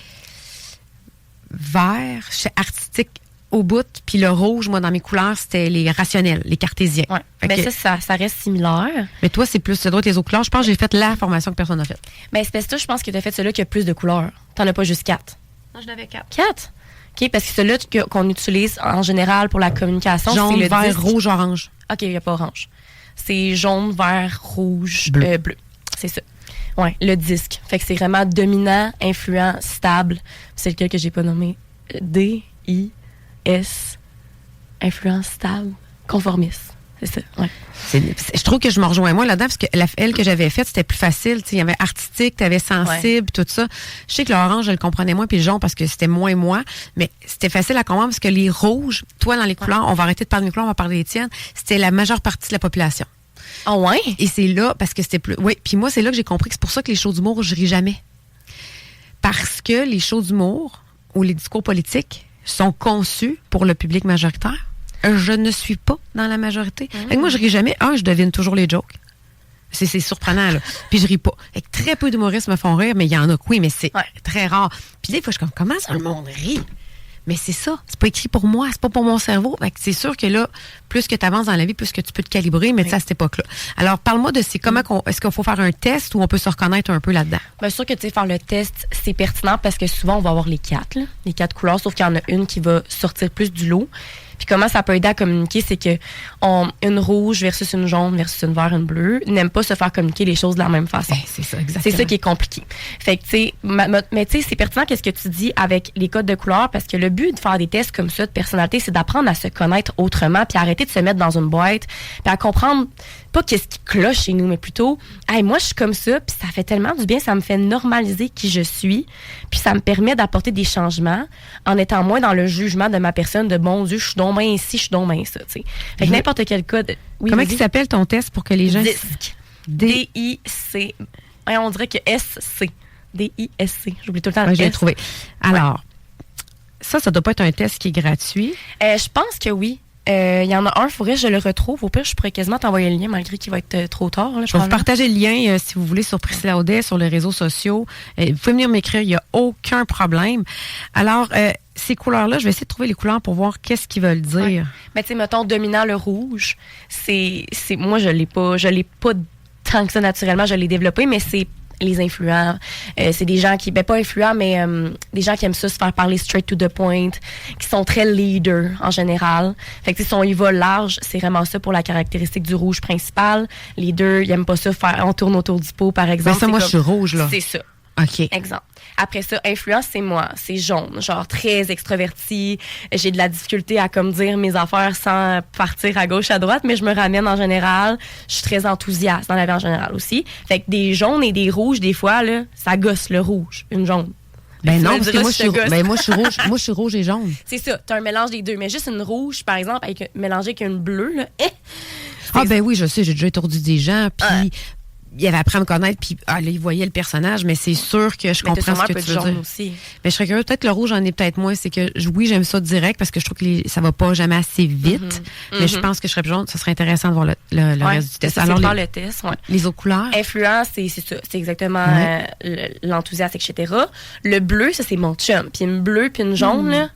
vert, j'étais artistique au bout, puis le rouge, moi, dans mes couleurs, c'était les rationnels, les cartésiens. Oui. Ben ça reste similaire. Mais toi, c'est plus, ça doit être les autres couleurs. Je pense que j'ai fait la formation que personne n'a faite. Ben, c'est parce que je pense que tu as fait celui qui a plus de couleurs. T'en as pas juste 4. Non, j'en avais 4. 4? OK, parce que celui qu'on utilise en général pour la communication, jaune, c'est le vert, disque. rouge, orange. OK, il n'y a pas orange. C'est jaune, vert, rouge, bleu. Bleu. C'est ça. Oui, le disque. Fait que c'est vraiment dominant, influent, stable. C'est lequel que j'ai pas nommé. D-I-S. Influence stable, conformiste. C'est ça, ouais. Je trouve que je me rejoins moi là-dedans parce que elle que j'avais faite, c'était plus facile. Il y avait artistique, tu avais sensible, tout ça. Je sais que l'orange, je le comprenais moins, puis le jaune parce que c'était moins moi. Mais c'était facile à comprendre parce que les rouges, toi, dans les couleurs, on va arrêter de parler des couleurs, on va parler des tiennes. C'était la majeure partie de la population. Ah ouais? Et c'est là, parce que c'était plus... Oui, puis moi, c'est là que j'ai compris que c'est pour ça que les shows d'humour, je ris jamais. Parce que les shows d'humour ou les discours politiques sont conçus pour le public majoritaire. Je ne suis pas dans la majorité. Fait que moi, je ris jamais. Je devine toujours les jokes. C'est surprenant, là. Puis je ris pas. Fait que très peu d'humoristes me font rire, mais il y en a, oui, mais c'est très rare. Puis des fois, je suis comme, comment ça, le monde rit? Mais c'est ça. C'est pas écrit pour moi. C'est pas pour mon cerveau. Fait que c'est sûr que là, plus que tu avances dans la vie, plus que tu peux te calibrer, mais à cette époque-là. Alors, parle-moi de est-ce qu'il faut faire un test ou on peut se reconnaître un peu là-dedans? Bien sûr que, tu sais, faire le test, c'est pertinent parce que souvent, on va avoir les 4, là, les 4 couleurs, sauf qu'il y en a une qui va sortir plus du lot. Puis comment ça peut aider à communiquer, c'est que une rouge versus une jaune versus une vert, une bleue n'aime pas se faire communiquer les choses de la même façon. C'est ça, exactement. C'est ça qui est compliqué. Fait que, tu sais, mais tu sais, c'est pertinent qu'est-ce que tu dis avec les codes de couleur parce que le but de faire des tests comme ça de personnalité, c'est d'apprendre à se connaître autrement puis arrêter de se mettre dans une boîte puis à comprendre pas qu'est-ce qui cloche chez nous, mais plutôt, hey, moi, je suis comme ça puis ça fait tellement du bien, ça me fait normaliser qui je suis puis ça me permet d'apporter des changements en étant moins dans le jugement de ma personne de bon Dieu, je suis donc bien ici, je suis donc bien ça, tu sais. Fait que n'importe quel code. Oui, comment il s'appelle ton test pour que les gens... Disque. D-I-C. On dirait que S-C. D-I-S-C. J'oublie tout le temps le je l'ai trouvé. Alors, ça doit pas être un test qui est gratuit. Je pense que oui. Il y en a un, il faudrait que je le retrouve. Au pire, je pourrais quasiment t'envoyer le lien, malgré qu'il va être trop tard. Là, je vais vous partager le lien, si vous voulez, sur Priscilla Audet, sur les réseaux sociaux. Vous pouvez venir m'écrire, il n'y a aucun problème. Alors, ces couleurs-là, je vais essayer de trouver les couleurs pour voir qu'est-ce qu'ils veulent dire. Ouais. Mais tu sais, mettons, dominant le rouge, c'est moi, je l'ai pas tant que ça naturellement, je l'ai développé, mais c'est les influents. C'est des gens qui, pas influents, mais des gens qui aiment ça se faire parler straight to the point, qui sont très leaders en général. Fait que si on y va large, c'est vraiment ça pour la caractéristique du rouge principal. Leader, ils aiment pas ça faire on tourne autour du pot, par exemple. Mais ça, moi, je suis rouge, là. C'est ça. OK. Exemple. Après ça, influence, c'est moi. C'est jaune. Genre très extraverti. J'ai de la difficulté à comme dire mes affaires sans partir à gauche, à droite, mais je me ramène en général. Je suis très enthousiaste dans la vie en général aussi. Fait que des jaunes et des rouges, des fois, là, ça gosse le rouge, une jaune. Ben non, parce que moi, je suis rouge. Moi, je suis rouge et jaune. C'est ça. T'as un mélange des deux. Mais juste une rouge, par exemple, mélangée avec une bleue, là. Ben oui, je sais, j'ai déjà étourdi des gens, puis il avait appris à me connaître, puis là, il voyait le personnage, mais c'est sûr que je comprends ce que tu veux dire. Aussi. Mais je serais curieuse, peut-être le rouge en est peut-être moins, c'est que oui, j'aime ça direct parce que je trouve que ça va pas jamais assez vite, mais je pense que je serais plus jaune, ça serait intéressant de voir le reste du test. Alors, le test, les autres couleurs? Influence, c'est ça, c'est exactement l'enthousiasme, etc. Le bleu, ça, c'est mon chum. Puis une bleue, puis une jaune, là,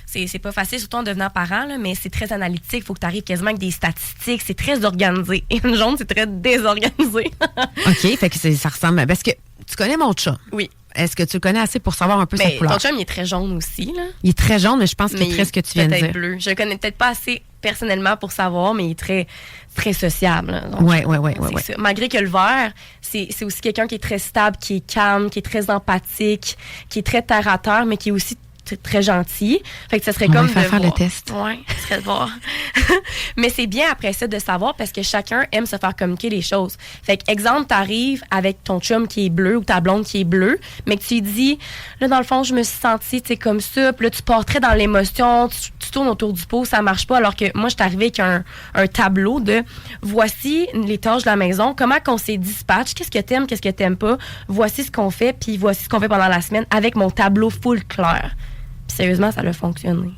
c'est pas facile, surtout en devenant parent, là, mais c'est très analytique. Il faut que tu arrives quasiment avec des statistiques. C'est très organisé. Et une jaune, c'est très désorganisé. OK, fait que ça ressemble. Parce que tu connais mon chat. Oui. Est-ce que tu le connais assez pour savoir un peu sa couleur? Ton chum, il est très jaune aussi, là. Il est très jaune, mais je pense qu'il est très ce que tu viens de dire. Bleu. Je le connais peut-être pas assez personnellement pour savoir, mais il est très, très sociable. Oui. Malgré que le vert, c'est aussi quelqu'un qui est très stable, qui est calme, qui est très empathique, qui est très terre à terre, mais qui est aussi très gentil. Fait que ça serait comme faire le test. Ouais, ça serait de voir. Mais c'est bien après ça de savoir parce que chacun aime se faire communiquer les choses. Fait que, exemple, t'arrives avec ton chum qui est bleu ou ta blonde qui est bleue, mais que tu lui dis, là, dans le fond, je me suis sentie, tu sais, comme ça, puis là, tu pars très dans l'émotion, tu tournes autour du pot, ça marche pas, alors que moi, je suis arrivée avec un tableau de voici les tâches de la maison, comment qu'on s'est dispatch, qu'est-ce que t'aimes, qu'est-ce que t'aimes pas, voici ce qu'on fait, puis voici ce qu'on fait pendant la semaine avec mon tableau full clair. Sérieusement, ça a fonctionné.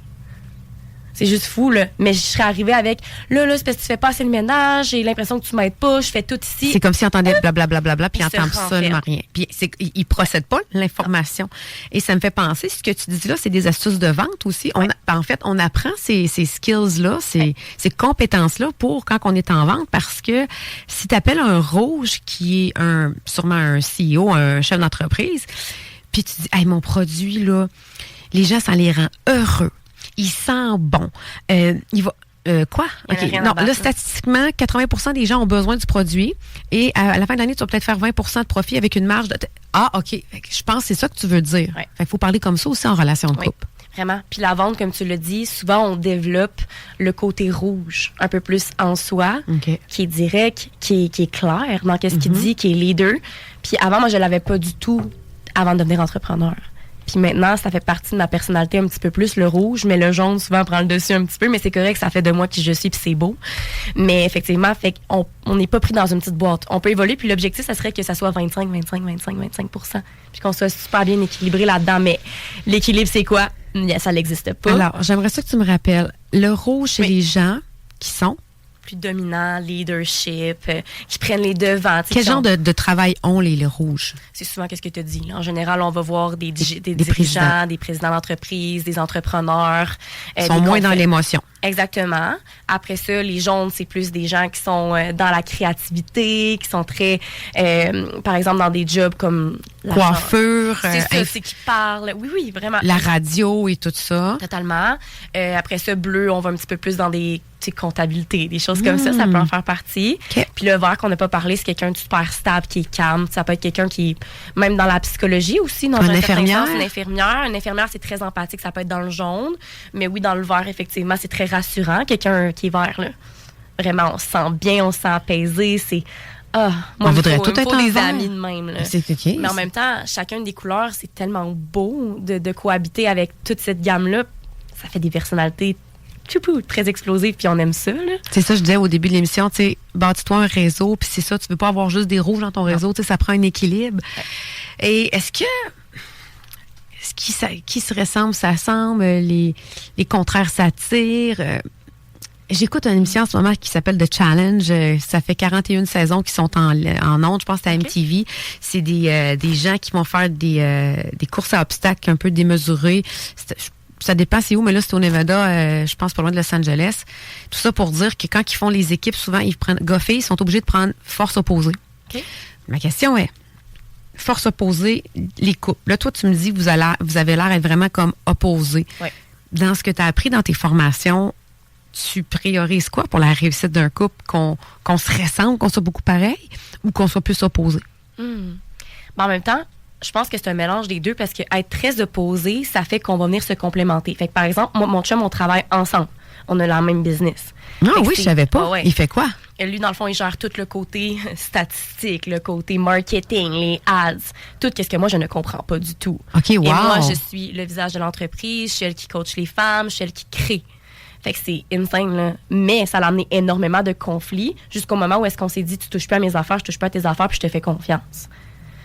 C'est juste fou, là. Mais je serais arrivée avec, là, c'est parce que tu fais pas assez le ménage, j'ai l'impression que tu m'aides pas, je fais tout ici. C'est comme s'il entendait blablabla, puis il entend absolument rien. Puis il procède pas l'information. Et ça me fait penser, ce que tu dis là, c'est des astuces de vente aussi. Ouais. En fait, on apprend ces skills-là, ces compétences-là pour quand on est en vente, parce que si tu appelles un rouge qui est sûrement un CEO, un chef d'entreprise, puis tu dis, hey, mon produit, là, les gens, ça les rend heureux. Il sent bon. Il va... quoi? OK. Non, là, statistiquement, 80% des gens ont besoin du produit. Et à la fin de l'année, tu vas peut-être faire 20% de profit avec une marge de... Ah, OK. Je pense que c'est ça que tu veux dire. Ouais. Fait qu'il faut parler comme ça aussi en relation de couple. Vraiment. Puis la vente, comme tu l'as dit, souvent, on développe le côté rouge un peu plus en soi, qui est direct, qui est clair dans qu'est-ce qu'il dit, qui est leader. Puis avant, moi, je l'avais pas du tout avant de devenir entrepreneur. Puis maintenant, ça fait partie de ma personnalité un petit peu plus, le rouge, mais le jaune, souvent, prend le dessus un petit peu, mais c'est correct, ça fait de moi qui je suis, puis c'est beau. Mais effectivement, fait qu'on n'est pas pris dans une petite boîte. On peut évoluer, puis l'objectif, ça serait que ça soit 25%, puis qu'on soit super bien équilibré là-dedans. Mais l'équilibre, c'est quoi? Ça n'existe pas. Alors, j'aimerais ça que tu me rappelles, le rouge, c'est les gens qui sont... plus dominants, leadership, qui prennent les devants. Quel genre de travail ont les rouges? C'est souvent qu'est-ce que tu as dit. En général, on va voir des dirigeants, des présidents d'entreprise, des entrepreneurs. Ils sont moins dans l'émotion. Exactement. Après ça, les jaunes, c'est plus des gens qui sont dans la créativité, qui sont très, par exemple, dans des jobs comme... coiffure. C'est ça, c'est qui parlent. Oui, vraiment. La radio et tout ça. Totalement. Après ça, bleu, on va un petit peu plus dans des comptabilité, des choses comme ça peut en faire partie. Okay. Puis le vert qu'on n'a pas parlé, c'est quelqu'un de super stable, qui est calme. Ça peut être quelqu'un qui est même dans la psychologie aussi, dans un infirmière. Certain sens, une infirmière. Une infirmière, c'est très empathique, ça peut être dans le jaune. Mais oui, dans le vert, effectivement, c'est très rassurant. Quelqu'un qui est vert, là. Vraiment, on se sent bien, on se sent apaisé. C'est... moi, on voudrait tout être en des vert. amis de même. Là. C'est okay. Mais en même temps, chacune des couleurs, c'est tellement beau de cohabiter avec toute cette gamme-là. Ça fait des personnalités très explosif, puis on aime ça. Là. C'est ça, je disais au début de l'émission, tu sais, bâtis-toi un réseau, puis c'est ça, tu veux pas avoir juste des rouges dans ton réseau, tu sais, ça prend un équilibre. Ouais. Et est-ce qui se ressemble, ça semble, les contraires s'attirent. J'écoute une émission en ce moment qui s'appelle The Challenge. Ça fait 41 saisons qui sont en ondes. Je pense que c'est à MTV. C'est des gens qui vont faire des courses à obstacles un peu démesurées. Ça dépend c'est où, mais là, c'est au Nevada, je pense pas loin de Los Angeles. Tout ça pour dire que quand ils font les équipes, souvent, ils sont obligés de prendre force opposée. Okay. Ma question est, force opposée, les couples. Là, toi, tu me dis que vous avez l'air d'être vraiment comme opposés. Ouais. Dans ce que tu as appris dans tes formations, tu priorises quoi pour la réussite d'un couple? Qu'on se ressemble, qu'on soit beaucoup pareil ou qu'on soit plus opposés? Ben, en même temps, je pense que c'est un mélange des deux parce que être très opposé, ça fait qu'on va venir se complémenter. Fait que, par exemple, moi, mon chum, on travaille ensemble. On a la même business. Ah oui, je savais pas. Ouais. Il fait quoi? Et lui, dans le fond, il gère tout le côté statistique, le côté marketing, les ads, tout ce que moi, je ne comprends pas du tout. OK, wow. Et moi, je suis le visage de l'entreprise, je suis elle qui coach les femmes, je suis elle qui crée. Fait que c'est insane, là. Mais ça a amené énormément de conflits jusqu'au moment où est-ce qu'on s'est dit, tu touches pas à mes affaires, je touche pas à tes affaires, puis je te fais confiance.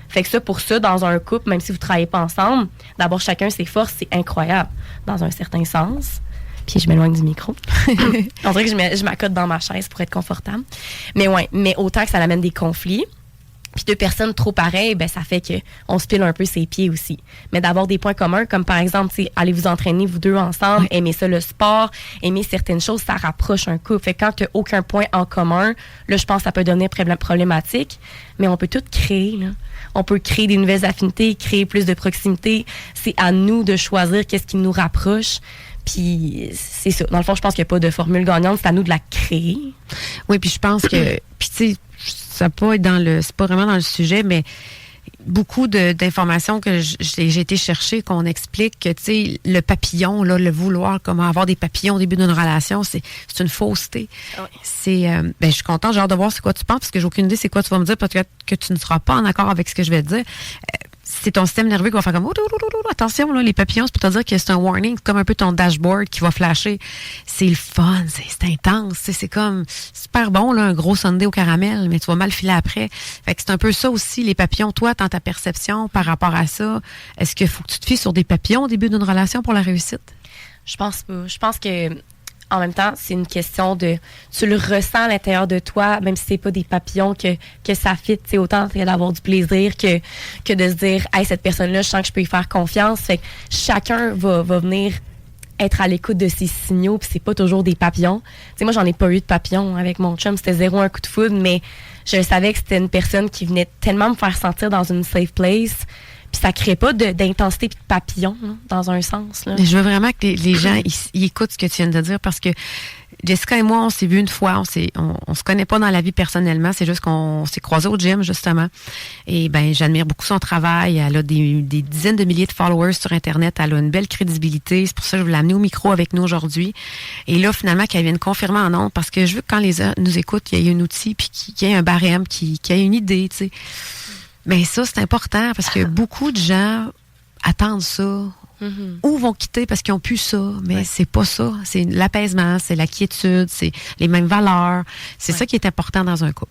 Fait que ça, pour ça, dans un couple, même si vous ne travaillez pas ensemble, d'abord, chacun ses forces, c'est incroyable, dans un certain sens. Puis je m'éloigne du micro. On dirait que je m'accote dans ma chaise pour être confortable. Mais ouais, mais autant que ça amène des conflits, puis deux personnes trop pareilles, ben ça fait qu'on se pile un peu ses pieds aussi. Mais d'avoir des points communs, comme par exemple, allez vous entraîner vous deux ensemble, aimer ça le sport, aimer certaines choses, ça rapproche un couple. Fait que quand tu n'as aucun point en commun, là, je pense que ça peut devenir problématique, mais on peut tout créer, là. On peut créer des nouvelles affinités, créer plus de proximité. C'est à nous de choisir qu'est-ce qui nous rapproche. Puis c'est ça. Dans le fond, je pense qu'il n'y a pas de formule gagnante. C'est à nous de la créer. Oui, puis je pense que... Puis tu sais, ça peut être dans le... C'est pas vraiment dans le sujet, mais beaucoup d'informations que j'ai été chercher, qu'on explique que, tu sais, le papillon, là, le vouloir, comment avoir des papillons au début d'une relation, c'est une fausseté. Oui. Je suis contente, j'ai hâte de voir c'est quoi tu penses, parce que j'ai aucune idée c'est quoi tu vas me dire, parce que tu ne seras pas en accord avec ce que je vais te dire. C'est ton système nerveux qui va faire comme attention, là, les papillons, c'est pour te dire que c'est un warning, c'est comme un peu ton dashboard qui va flasher. C'est le fun, c'est intense, c'est comme super bon, là, un gros sundae au caramel, mais tu vas mal filer après. Fait que c'est un peu ça aussi, les papillons. Toi, dans ta perception par rapport à ça, est-ce qu'il faut que tu te fies sur des papillons au début d'une relation pour la réussite? Je pense pas. Je pense que en même temps, c'est une question de... Tu le ressens à l'intérieur de toi, même si c'est pas des papillons, que ça fit. Tu sais, autant d'avoir du plaisir que de se dire « Hey, cette personne-là, je sens que je peux y faire confiance. » Fait que chacun va venir être à l'écoute de ses signaux, puis c'est pas toujours des papillons. Tu sais, moi, j'en ai pas eu de papillons avec mon chum. C'était 0 un coup de foudre, mais je savais que c'était une personne qui venait tellement me faire sentir dans une safe place. Puis ça crée pas d'intensité et de papillon, là, dans un sens. Là. Je veux vraiment que les gens ils écoutent ce que tu viens de dire, parce que Jessica et moi, on s'est vu une fois, on se connaît pas dans la vie personnellement, c'est juste qu'on s'est croisés au gym, justement. Et ben, j'admire beaucoup son travail. Elle a des dizaines de milliers de followers sur Internet. Elle a une belle crédibilité. C'est pour ça que je veux l'amener au micro avec nous aujourd'hui. Et là, finalement, qu'elle vienne confirmer en ondes, parce que je veux que quand les gens nous écoutent, qu'il y ait un outil, puis qu'il y ait un barème, qu'il y ait une idée, tu sais. Mais ça, c'est important, parce que beaucoup de gens attendent ça. Ou vont quitter parce qu'ils n'ont plus ça, mais c'est pas ça. C'est l'apaisement, c'est la quiétude, c'est les mêmes valeurs. C'est ça qui est important dans un couple.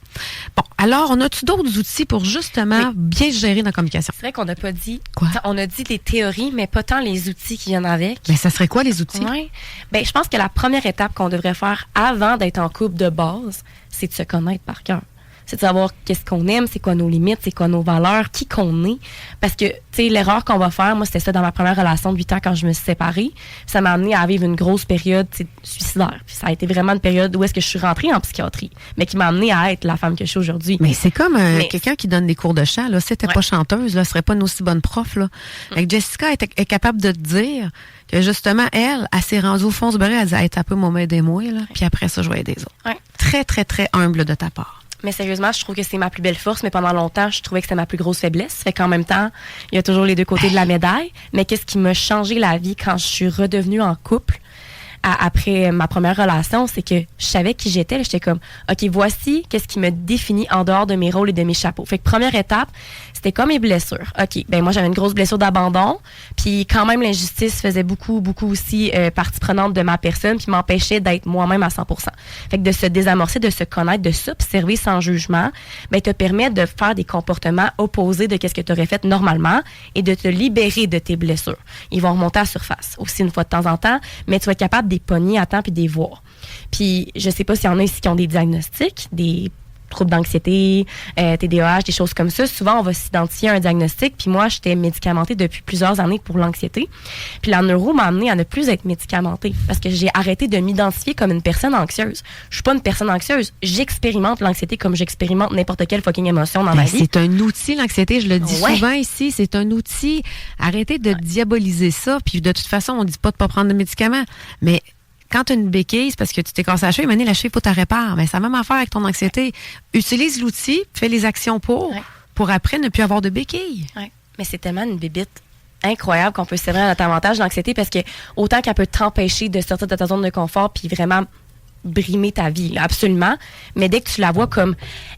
Bon, alors, on a-tu d'autres outils pour justement bien gérer notre communication? C'est vrai qu'on n'a pas dit... Quoi? On a dit des théories, mais pas tant les outils qui viennent avec. Mais ça serait quoi, les outils? Oui. Ben, je pense que la première étape qu'on devrait faire avant d'être en couple de base, c'est de se connaître par cœur. C'est de savoir qu'est-ce qu'on aime, c'est quoi nos limites, c'est quoi nos valeurs, qui qu'on est. Parce que, tu sais, l'erreur qu'on va faire, moi, c'était ça dans ma première relation de 8 ans quand je me suis séparée. Ça m'a amené à vivre une grosse période suicidaire. Puis ça a été vraiment une période où est-ce que je suis rentrée en psychiatrie, mais qui m'a amené à être la femme que je suis aujourd'hui. Mais c'est comme quelqu'un qui donne des cours de chant. Là, si t'étais pas chanteuse, là, serait pas une aussi bonne prof. Là. Fait que Jessica est capable de te dire que justement, elle s'est rendue au fond du baril. Elle disait, hey, t'as peu, moi, aidez-moi. Puis après ça, je vais aider les autres. Ouais. Très, très, très humble de ta part. Mais sérieusement, je trouve que c'est ma plus belle force, mais pendant longtemps, je trouvais que c'était ma plus grosse faiblesse. Fait qu'en même temps, il y a toujours les deux côtés de la médaille. Mais qu'est-ce qui m'a changé la vie quand je suis redevenue en couple après ma première relation, c'est que je savais qui j'étais. J'étais comme, OK, voici qu'est-ce qui me définit en dehors de mes rôles et de mes chapeaux. Fait que première étape, c'était comme mes blessures. OK, ben moi, j'avais une grosse blessure d'abandon. Puis quand même, l'injustice faisait beaucoup, beaucoup aussi partie prenante de ma personne puis m'empêchait d'être moi-même à 100%. Fait que de se désamorcer, de se connaître, de s'observer sans jugement, ben te permet de faire des comportements opposés de qu'est-ce que tu aurais fait normalement et de te libérer de tes blessures. Ils vont remonter à la surface aussi une fois de temps en temps, mais tu vas être capable de les pogner à temps puis de les voir. Puis je sais pas s'il y en a ici qui ont des diagnostics, des troubles d'anxiété, TDAH, des choses comme ça. Souvent, on va s'identifier à un diagnostic. Puis moi, j'étais médicamentée depuis plusieurs années pour l'anxiété. Puis la neuro m'a amenée à ne plus être médicamentée parce que j'ai arrêté de m'identifier comme une personne anxieuse. Je suis pas une personne anxieuse. J'expérimente l'anxiété comme j'expérimente n'importe quelle fucking émotion dans ma vie. C'est un outil, l'anxiété. Je le dis souvent ici. C'est un outil. Arrêtez de diaboliser ça. Puis de toute façon, on dit pas de pas prendre de médicaments. Mais quand tu as une béquille, c'est parce que tu t'es cassé la cheville, maintenant la cheville, il faut que tu la répares. Mais c'est la même affaire avec ton anxiété. Utilise l'outil, fais les actions pour après ne plus avoir de béquille. Ouais. Mais c'est tellement une bébite incroyable qu'on peut se servir à notre avantage, l'anxiété, parce que autant qu'elle peut t'empêcher de sortir de ta zone de confort puis vraiment brimer ta vie, là, absolument. Mais dès que tu la vois comme,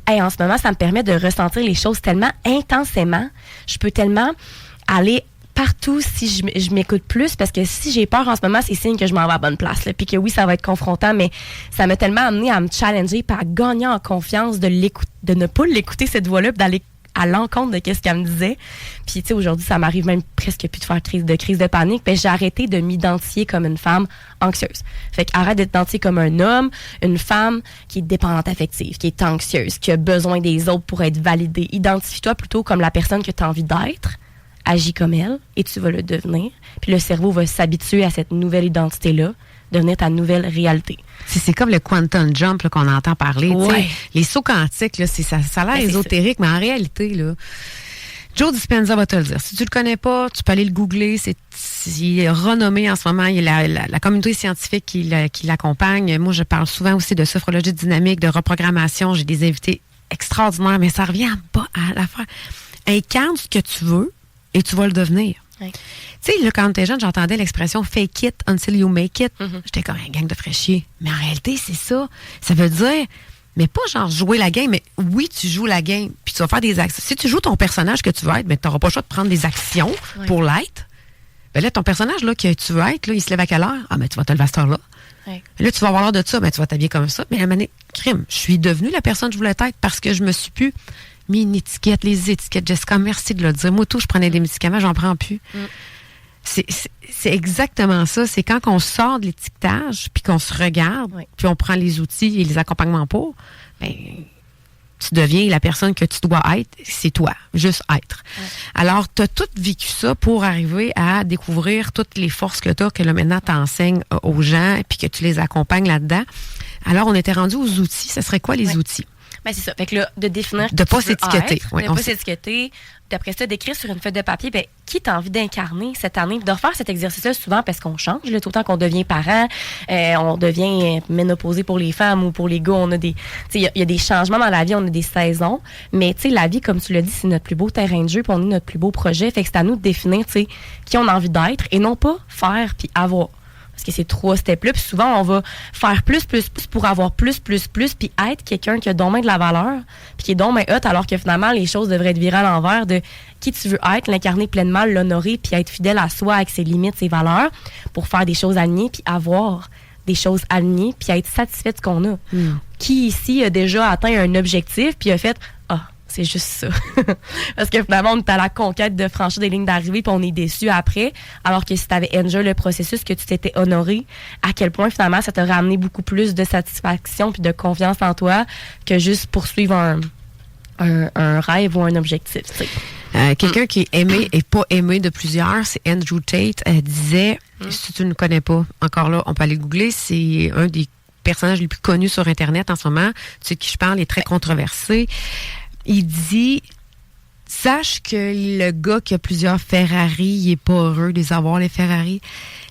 hey, en ce moment, ça me permet de ressentir les choses tellement intensément, je peux tellement aller partout si je m'écoute plus, parce que si j'ai peur en ce moment, c'est signe que je m'en vais à la bonne place. Puis que oui, ça va être confrontant, mais ça m'a tellement amené à me challenger puis à gagner en confiance de ne pas l'écouter, cette voix-là, puis d'aller à l'encontre de ce qu'elle me disait. Puis tu sais, aujourd'hui, ça m'arrive même presque plus de faire crise de panique. Puis j'ai arrêté de m'identifier comme une femme anxieuse. Fait qu'arrête d'être identifiée comme un homme, une femme qui est dépendante affective, qui est anxieuse, qui a besoin des autres pour être validée. Identifie-toi plutôt comme la personne que tu as envie d'être. Agis comme elle et tu vas le devenir. Puis le cerveau va s'habituer à cette nouvelle identité-là, devenir ta nouvelle réalité. C'est comme le quantum jump là, qu'on entend parler. Ouais. Les sauts quantiques, là, ça a l'air ésotérique, mais en réalité, là, Joe Dispenza va te le dire. Si tu le connais pas, tu peux aller le googler. Il est renommé en ce moment. Il y a la communauté scientifique qui l'accompagne. Moi, je parle souvent aussi de sophrologie dynamique, de reprogrammation. J'ai des invités extraordinaires, mais ça revient en bas à l'affaire. Incarne ce que tu veux et tu vas le devenir. Oui. Tu sais, là, quand t'es jeune, j'entendais l'expression « fake it until you make it ». J'étais comme un gang de fraîchiers. Mais en réalité, c'est ça. Ça veut dire... Mais pas genre jouer la game, mais oui, tu joues la game, puis tu vas faire des actions. Si tu joues ton personnage que tu veux être, mais tu n'auras pas le choix de prendre des actions pour l'être. Ben là, ton personnage là, que tu veux être, là, il se lève à quelle heure? Ah, mais tu vas te lever à cette heure-là. Oui. Là, tu vas avoir l'air de ça, mais tu vas t'habiller comme ça. Mais la manière, crime, je suis devenue la personne que je voulais être parce que je me suis plus mis une étiquette, les étiquettes. Jessica, merci de le dire. Moi, tout, je prenais des médicaments, j'en prends plus. C'est exactement ça. C'est quand on sort de l'étiquetage, puis qu'on se regarde, puis on prend les outils et les accompagnements pour, ben, tu deviens la personne que tu dois être. C'est toi, juste être. Ouais. Alors, tu as tout vécu ça pour arriver à découvrir toutes les forces que tu as, que là, maintenant, tu enseignes aux gens, puis que tu les accompagnes là-dedans. Alors, on était rendu aux outils. Ce serait quoi les outils? Ben, c'est ça. Fait que là, de définir. De pas s'étiqueter. De pas s'étiqueter. D'après ça, d'écrire sur une feuille de papier, ben, qui t'as envie d'incarner cette année? De refaire cet exercice-là souvent parce qu'on change. Là, tout le temps qu'on devient parent, on devient ménopausé pour les femmes ou pour les gars. On a des. Il y a des changements dans la vie, on a des saisons. Mais la vie, comme tu l'as dit, c'est notre plus beau terrain de jeu, puis on est notre plus beau projet. Fait que c'est à nous de définir qui on a envie d'être et non pas faire puis avoir. Parce que c'est 3 steps-là. Puis souvent, on va faire plus pour avoir plus, puis être quelqu'un qui a donc bien de la valeur, puis qui est donc bien hot, alors que finalement, les choses devraient être virées à l'envers de qui tu veux être, l'incarner pleinement, l'honorer, puis être fidèle à soi avec ses limites, ses valeurs, pour faire des choses alignées, puis avoir des choses alignées, puis être satisfait de ce qu'on a. Qui ici a déjà atteint un objectif, puis a fait « Ah, c'est juste ça. » Parce que finalement, on est à la conquête de franchir des lignes d'arrivée puis on est déçu après. Alors que si tu avais enjoy le processus, que tu t'étais honoré, à quel point finalement ça t'aurait amené beaucoup plus de satisfaction puis de confiance en toi que juste poursuivre un rêve ou un objectif. Quelqu'un qui est aimé et pas aimé de plusieurs, c'est Andrew Tate. Elle disait, si tu ne le connais pas, encore là, on peut aller le googler, c'est un des personnages les plus connus sur Internet en ce moment. Tu sais de qui je parle, il est très controversé. Il dit, sache que le gars qui a plusieurs Ferrari, il n'est pas heureux de les avoir, les Ferrari.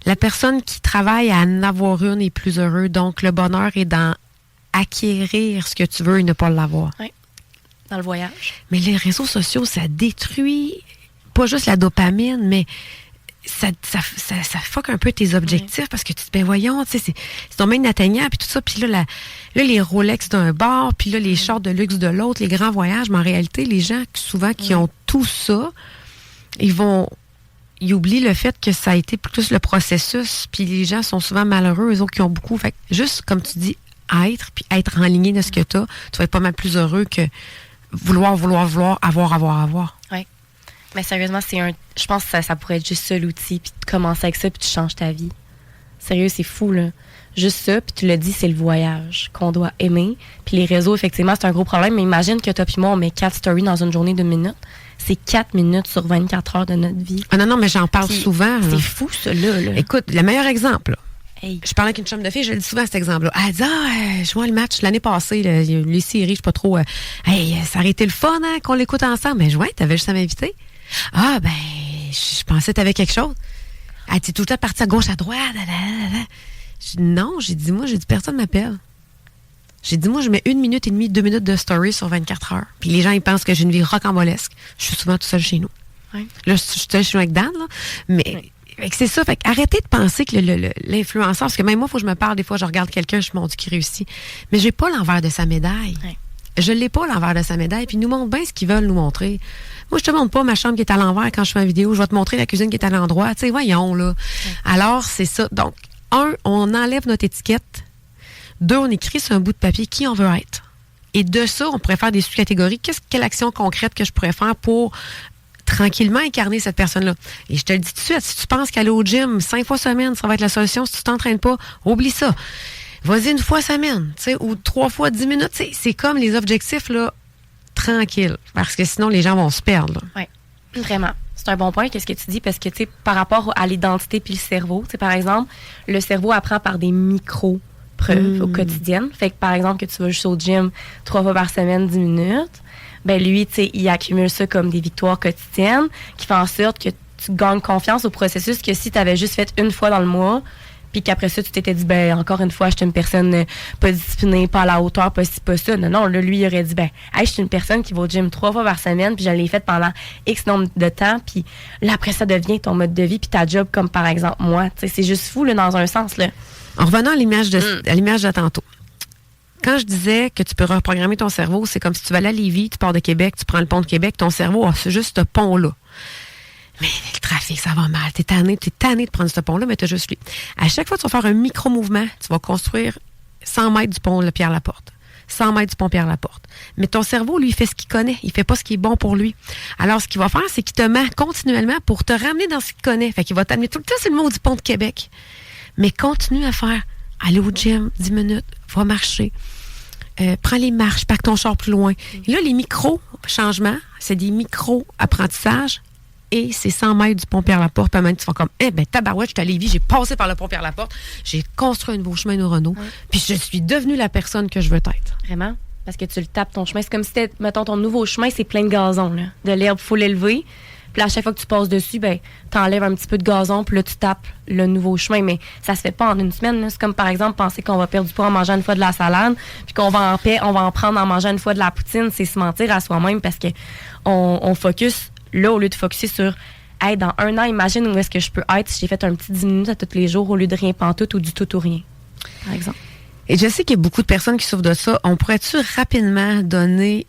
La personne qui travaille à en avoir une est plus heureux. Donc, le bonheur est dans acquérir ce que tu veux et ne pas l'avoir. Oui, dans le voyage. Mais les réseaux sociaux, ça détruit pas juste la dopamine, mais ça fuck un peu tes objectifs parce que tu te dis, ben voyons, tu sais, c'est ton même inatteignable, puis tout ça. Puis là, les Rolex d'un bord, puis là, les shorts de luxe de l'autre, les grands voyages. Mais en réalité, les gens, souvent, qui ont tout ça, ils oublient le fait que ça a été plus le processus. Puis les gens sont souvent malheureux, eux autres qui ont beaucoup. Fait que juste, comme tu dis, puis être enligné de ce que tu as, tu vas être pas mal plus heureux que vouloir, avoir. Oui. Mais sérieusement, je pense que ça pourrait être juste ça l'outil, puis de commencer avec ça, puis tu changes ta vie. Sérieux, c'est fou, là. Juste ça, puis tu l'as dit, c'est le voyage qu'on doit aimer. Puis les réseaux, effectivement, c'est un gros problème, mais imagine que toi puis moi, on met 4 stories dans une journée de minutes. C'est 4 minutes sur 24 heures de notre vie. Ah non, mais j'en parle souvent. C'est fou, ça, là. Écoute, le meilleur exemple, là. Hey. Je parlais avec une chum de fille, je le dis souvent cet exemple-là. Elle dit, je vois le match l'année passée, les séries, je sais pas trop. Ça aurait été le fun, hein, qu'on l'écoute ensemble. Mais ouais, t'avais juste à m'inviter. Ah, ben, je pensais que t'avais quelque chose. Elle dit tout le temps partie à gauche, à droite. Non, j'ai dit, personne m'appelle. J'ai dit, moi, je mets 1 minute et demie, 2 minutes de story sur 24 heures. Puis les gens, ils pensent que j'ai une vie rocambolesque. Je suis souvent tout seul chez nous. Ouais. Là, je suis seule chez nous avec Dan, là. Mais. Ouais. C'est ça. Fait arrêtez de penser que l'influenceur, parce que même moi, il faut que je me parle, des fois, je regarde quelqu'un, je me dis qu'il réussit. Mais j'ai pas l'envers de sa médaille. Ouais. Je l'ai pas l'envers de sa médaille. Puis ils nous montrent bien ce qu'ils veulent nous montrer. Moi, je te montre pas ma chambre qui est à l'envers quand je fais une vidéo. Je vais te montrer la cuisine qui est à l'endroit. Tu sais, voyons, là. Ouais. Alors, c'est ça. Donc, 1, on enlève notre étiquette. 2, on écrit sur un bout de papier qui on veut être. Et de ça, on pourrait faire des sous-catégories. Quelle action concrète que je pourrais faire pour tranquillement incarner cette personne-là. Et je te le dis tout de suite, si tu penses qu'aller au gym 5 fois semaine, ça va être la solution, si tu t'entraînes pas, oublie ça. Vas-y 1 fois semaine, tu sais, ou 3 fois 10 minutes. C'est comme les objectifs, là, tranquilles. Parce que sinon, les gens vont se perdre. Oui, vraiment. C'est un bon point, qu'est-ce que tu dis, parce que, tu sais, par rapport à l'identité puis le cerveau, tu sais, par exemple, le cerveau apprend par des micro-preuves au quotidien. Fait que, par exemple, que tu vas juste au gym 3 fois par semaine, 10 minutes, ben lui, tu sais, il accumule ça comme des victoires quotidiennes qui font en sorte que tu gagnes confiance au processus que si tu avais juste fait une fois dans le mois, puis qu'après ça, tu t'étais dit, ben encore une fois, je suis une personne pas disciplinée, pas à la hauteur, pas ci, pas ça. Non, là, lui, il aurait dit, ben, hey, je suis une personne qui va au gym 3 fois par semaine, puis je l'ai faite pendant X nombre de temps, puis là, après ça devient ton mode de vie, puis ta job, comme par exemple moi. Tu sais, c'est juste fou, là, dans un sens, là. En revenant à l'image de tantôt. Quand je disais que tu peux reprogrammer ton cerveau, c'est comme si tu vas aller à Lévis, tu pars de Québec, tu prends le pont de Québec, ton cerveau a juste ce pont-là. Mais le trafic, ça va mal. T'es tanné de prendre ce pont-là, mais t'as juste lui. À chaque fois que tu vas faire un micro-mouvement, tu vas construire 100 mètres du pont Pierre-Laporte. 100 mètres du pont Pierre-Laporte. Mais ton cerveau, lui, il fait ce qu'il connaît. Il fait pas ce qui est bon pour lui. Alors, ce qu'il va faire, c'est qu'il te met continuellement pour te ramener dans ce qu'il connaît. Fait qu'il va t'amener tout le temps sur le mot du pont de Québec. Mais continue à faire. Aller au gym, 10 minutes, va marcher. Prends les marches, pack ton char plus loin. Et là, les micro-changements, c'est des micro-apprentissages. Et c'est 100 mètres du pont Pierre-Laporte. Puis même, tu vas comme, tabarouette, je suis à Lévis, j'ai passé par le pont Pierre-Laporte, j'ai construit un nouveau chemin au Renault, puis je suis devenue la personne que je veux être. Vraiment? Parce que tu le tapes ton chemin. C'est comme si c'était, mettons, ton nouveau chemin, c'est plein de gazon, là. De l'herbe, il faut l'élever. Puis là, à chaque fois que tu passes dessus, ben, t'enlèves un petit peu de gazon, puis là, tu tapes le nouveau chemin. Mais ça se fait pas en une semaine, là. C'est comme, par exemple, penser qu'on va perdre du poids en mangeant une fois de la salade, puis qu'on va en prendre en mangeant une fois de la poutine. C'est se mentir à soi-même parce que on focus là, au lieu de focusser sur hey, dans un an, imagine où est-ce que je peux être si j'ai fait un petit 10 minutes à tous les jours au lieu de rien pantoute ou du tout ou rien, par exemple. Et je sais qu'il y a beaucoup de personnes qui souffrent de ça. On pourrait-tu rapidement donner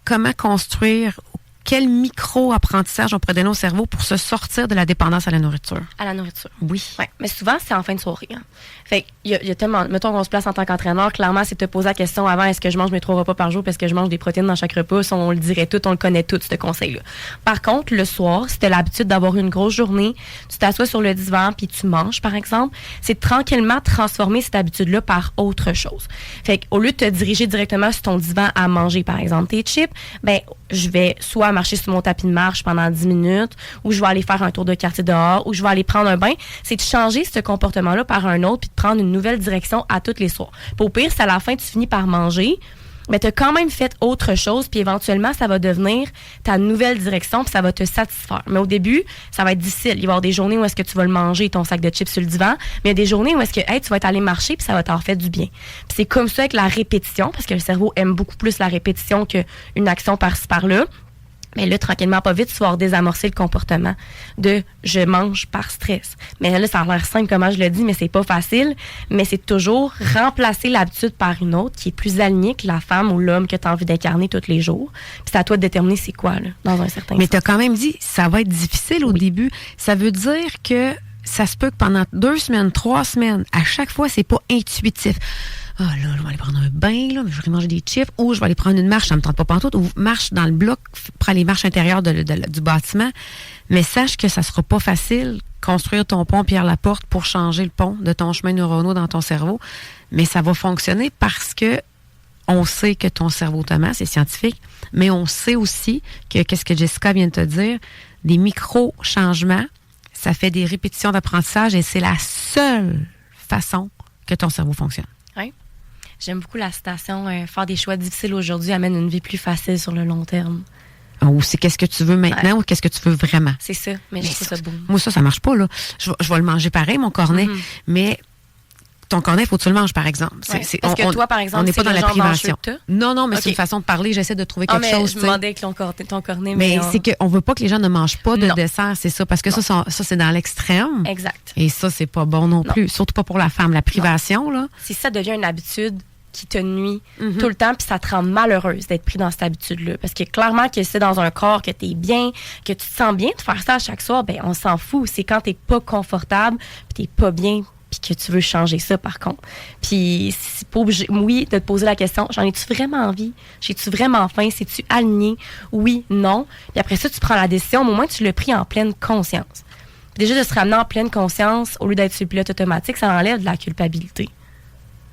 comment construire, quel micro-apprentissage on pourrait donner au cerveau pour se sortir de la dépendance à la nourriture? À la nourriture. Oui. Ouais, mais souvent, c'est en fin de soirée. Hein. Fait il y a tellement... Mettons qu'on se place en tant qu'entraîneur, clairement, c'est de te poser la question avant, est-ce que je mange mes 3 repas par jour parce que je mange des protéines dans chaque repas? Ça, on le dirait tout, on le connaît tout, ce conseil-là. Par contre, le soir, si tu as l'habitude d'avoir une grosse journée, tu t'assois sur le divan puis tu manges, par exemple, c'est tranquillement transformer cette habitude-là par autre chose. Fait qu'au lieu de te diriger directement sur ton divan à manger, par exemple, tes chips, ben je vais soit marcher sur mon tapis de marche pendant 10 minutes, ou je vais aller faire un tour de quartier dehors, ou je vais aller prendre un bain. C'est de changer ce comportement-là par un autre, puis de prendre une nouvelle direction à tous les soirs. Puis au pire, si à la fin, tu finis par manger, mais tu as quand même fait autre chose, puis éventuellement, ça va devenir ta nouvelle direction, puis ça va te satisfaire. Mais au début, ça va être difficile. Il va y avoir des journées où est-ce que tu vas le manger, ton sac de chips sur le divan, mais il y a des journées où est-ce que hey, tu vas être allé marcher, puis ça va t'avoir fait du bien. Puis c'est comme ça avec la répétition, parce que le cerveau aime beaucoup plus la répétition qu'une action par-ci, par-là. Mais là, tranquillement, pas vite, tu vas avoir désamorcé le comportement de « je mange par stress ». Mais là, ça a l'air simple, comment je le dis, mais c'est pas facile. Mais c'est toujours remplacer l'habitude par une autre qui est plus alignée que la femme ou l'homme que tu as envie d'incarner tous les jours. Puis c'est à toi de déterminer c'est quoi, là, dans un certain Mais sens. tu as quand même dit, ça va être difficile au début. Ça veut dire que ça se peut que pendant 2 semaines, 3 semaines, à chaque fois, c'est pas intuitif. Ah là, je vais aller prendre un bain, là, mais je vais manger des chips, ou je vais aller prendre une marche, ça me tente pas pantoute, ou marche dans le bloc, prends les marches intérieures du bâtiment. Mais sache que ça sera pas facile construire ton pont Pierre-Laporte pour changer le pont de ton chemin neuronal dans ton cerveau. Mais ça va fonctionner parce que on sait que ton cerveau te ment, c'est scientifique, mais on sait aussi que, qu'est-ce que Jessica vient de te dire, des micro-changements, ça fait des répétitions d'apprentissage et c'est la seule façon que ton cerveau fonctionne. Oui. J'aime beaucoup la citation « Faire des choix difficiles aujourd'hui amène une vie plus facile sur le long terme ». Ou c'est qu'est-ce que tu veux maintenant ou qu'est-ce que tu veux vraiment. C'est ça, mais je trouve ça beau. Moi, ça marche pas, là. Je vais le manger pareil, mon cornet, mais ton cornet, il faut que tu le manges, par exemple. Ouais. Parce que toi, par exemple, on n'est pas dans la privation. Non, mais okay. C'est une façon de parler. J'essaie de trouver quelque chose. Je me demandais avec ton cornet. Mais c'est qu'on veut pas que les gens ne mangent pas de dessert, c'est ça. Parce que ça, c'est dans l'extrême. Exact. Et ça, c'est pas bon non plus. Surtout pas pour la femme. La privation, là. Si ça devient une habitude qui te nuit tout le temps, puis ça te rend malheureuse d'être pris dans cette habitude-là. Parce que clairement que c'est dans un corps que t'es bien, que tu te sens bien de faire ça à chaque soir, ben on s'en fout. C'est quand t'es pas confortable, puis t'es pas bien, puis que tu veux changer ça, par contre. Puis c'est pas obligé, oui, de te poser la question, j'en ai-tu vraiment envie? J'ai-tu vraiment faim? C'est-tu aligné? Oui, non. Puis après ça, tu prends la décision, au moins tu l'as pris en pleine conscience. Puis déjà, de se ramener en pleine conscience, au lieu d'être sur le pilote automatique, ça enlève de la culpabilité.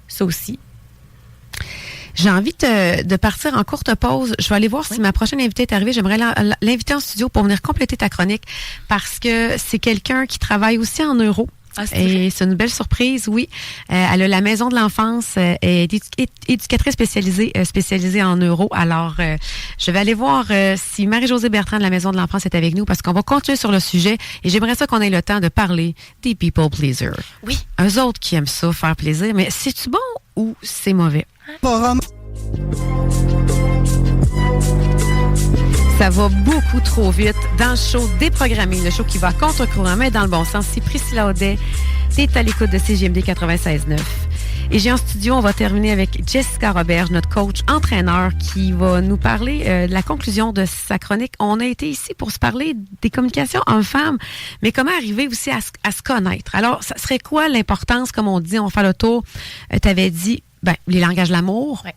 Ça aussi. J'ai envie de partir en courte pause. Je vais aller voir si ma prochaine invitée est arrivée. J'aimerais l'inviter en studio pour venir compléter ta chronique parce que c'est quelqu'un qui travaille aussi en neuro. Et c'est une belle surprise, oui. Elle a la maison de l'enfance, est éducatrice spécialisée en neuro. Alors, je vais aller voir si Marie-Josée Bertrand de la maison de l'enfance est avec nous parce qu'on va continuer sur le sujet et j'aimerais ça qu'on ait le temps de parler des people pleasers. Oui. Eux autres qui aiment ça, faire plaisir, mais c'est-tu bon ou c'est mauvais? Ça va beaucoup trop vite dans le show Déprogrammé, le show qui va contre-courant, mais dans le bon sens. C'est Priscilla Audet, t'es à l'écoute de CJMD 96.9. Et j'ai en studio, on va terminer avec Jessica Roberge, notre coach entraîneur, qui va nous parler de la conclusion de sa chronique. On a été ici pour se parler des communications hommes-femmes, mais comment arriver aussi à se connaître. Alors, ça serait quoi l'importance, comme on dit, on va faire le tour, tu avais dit, les langages de l'amour. Ouais.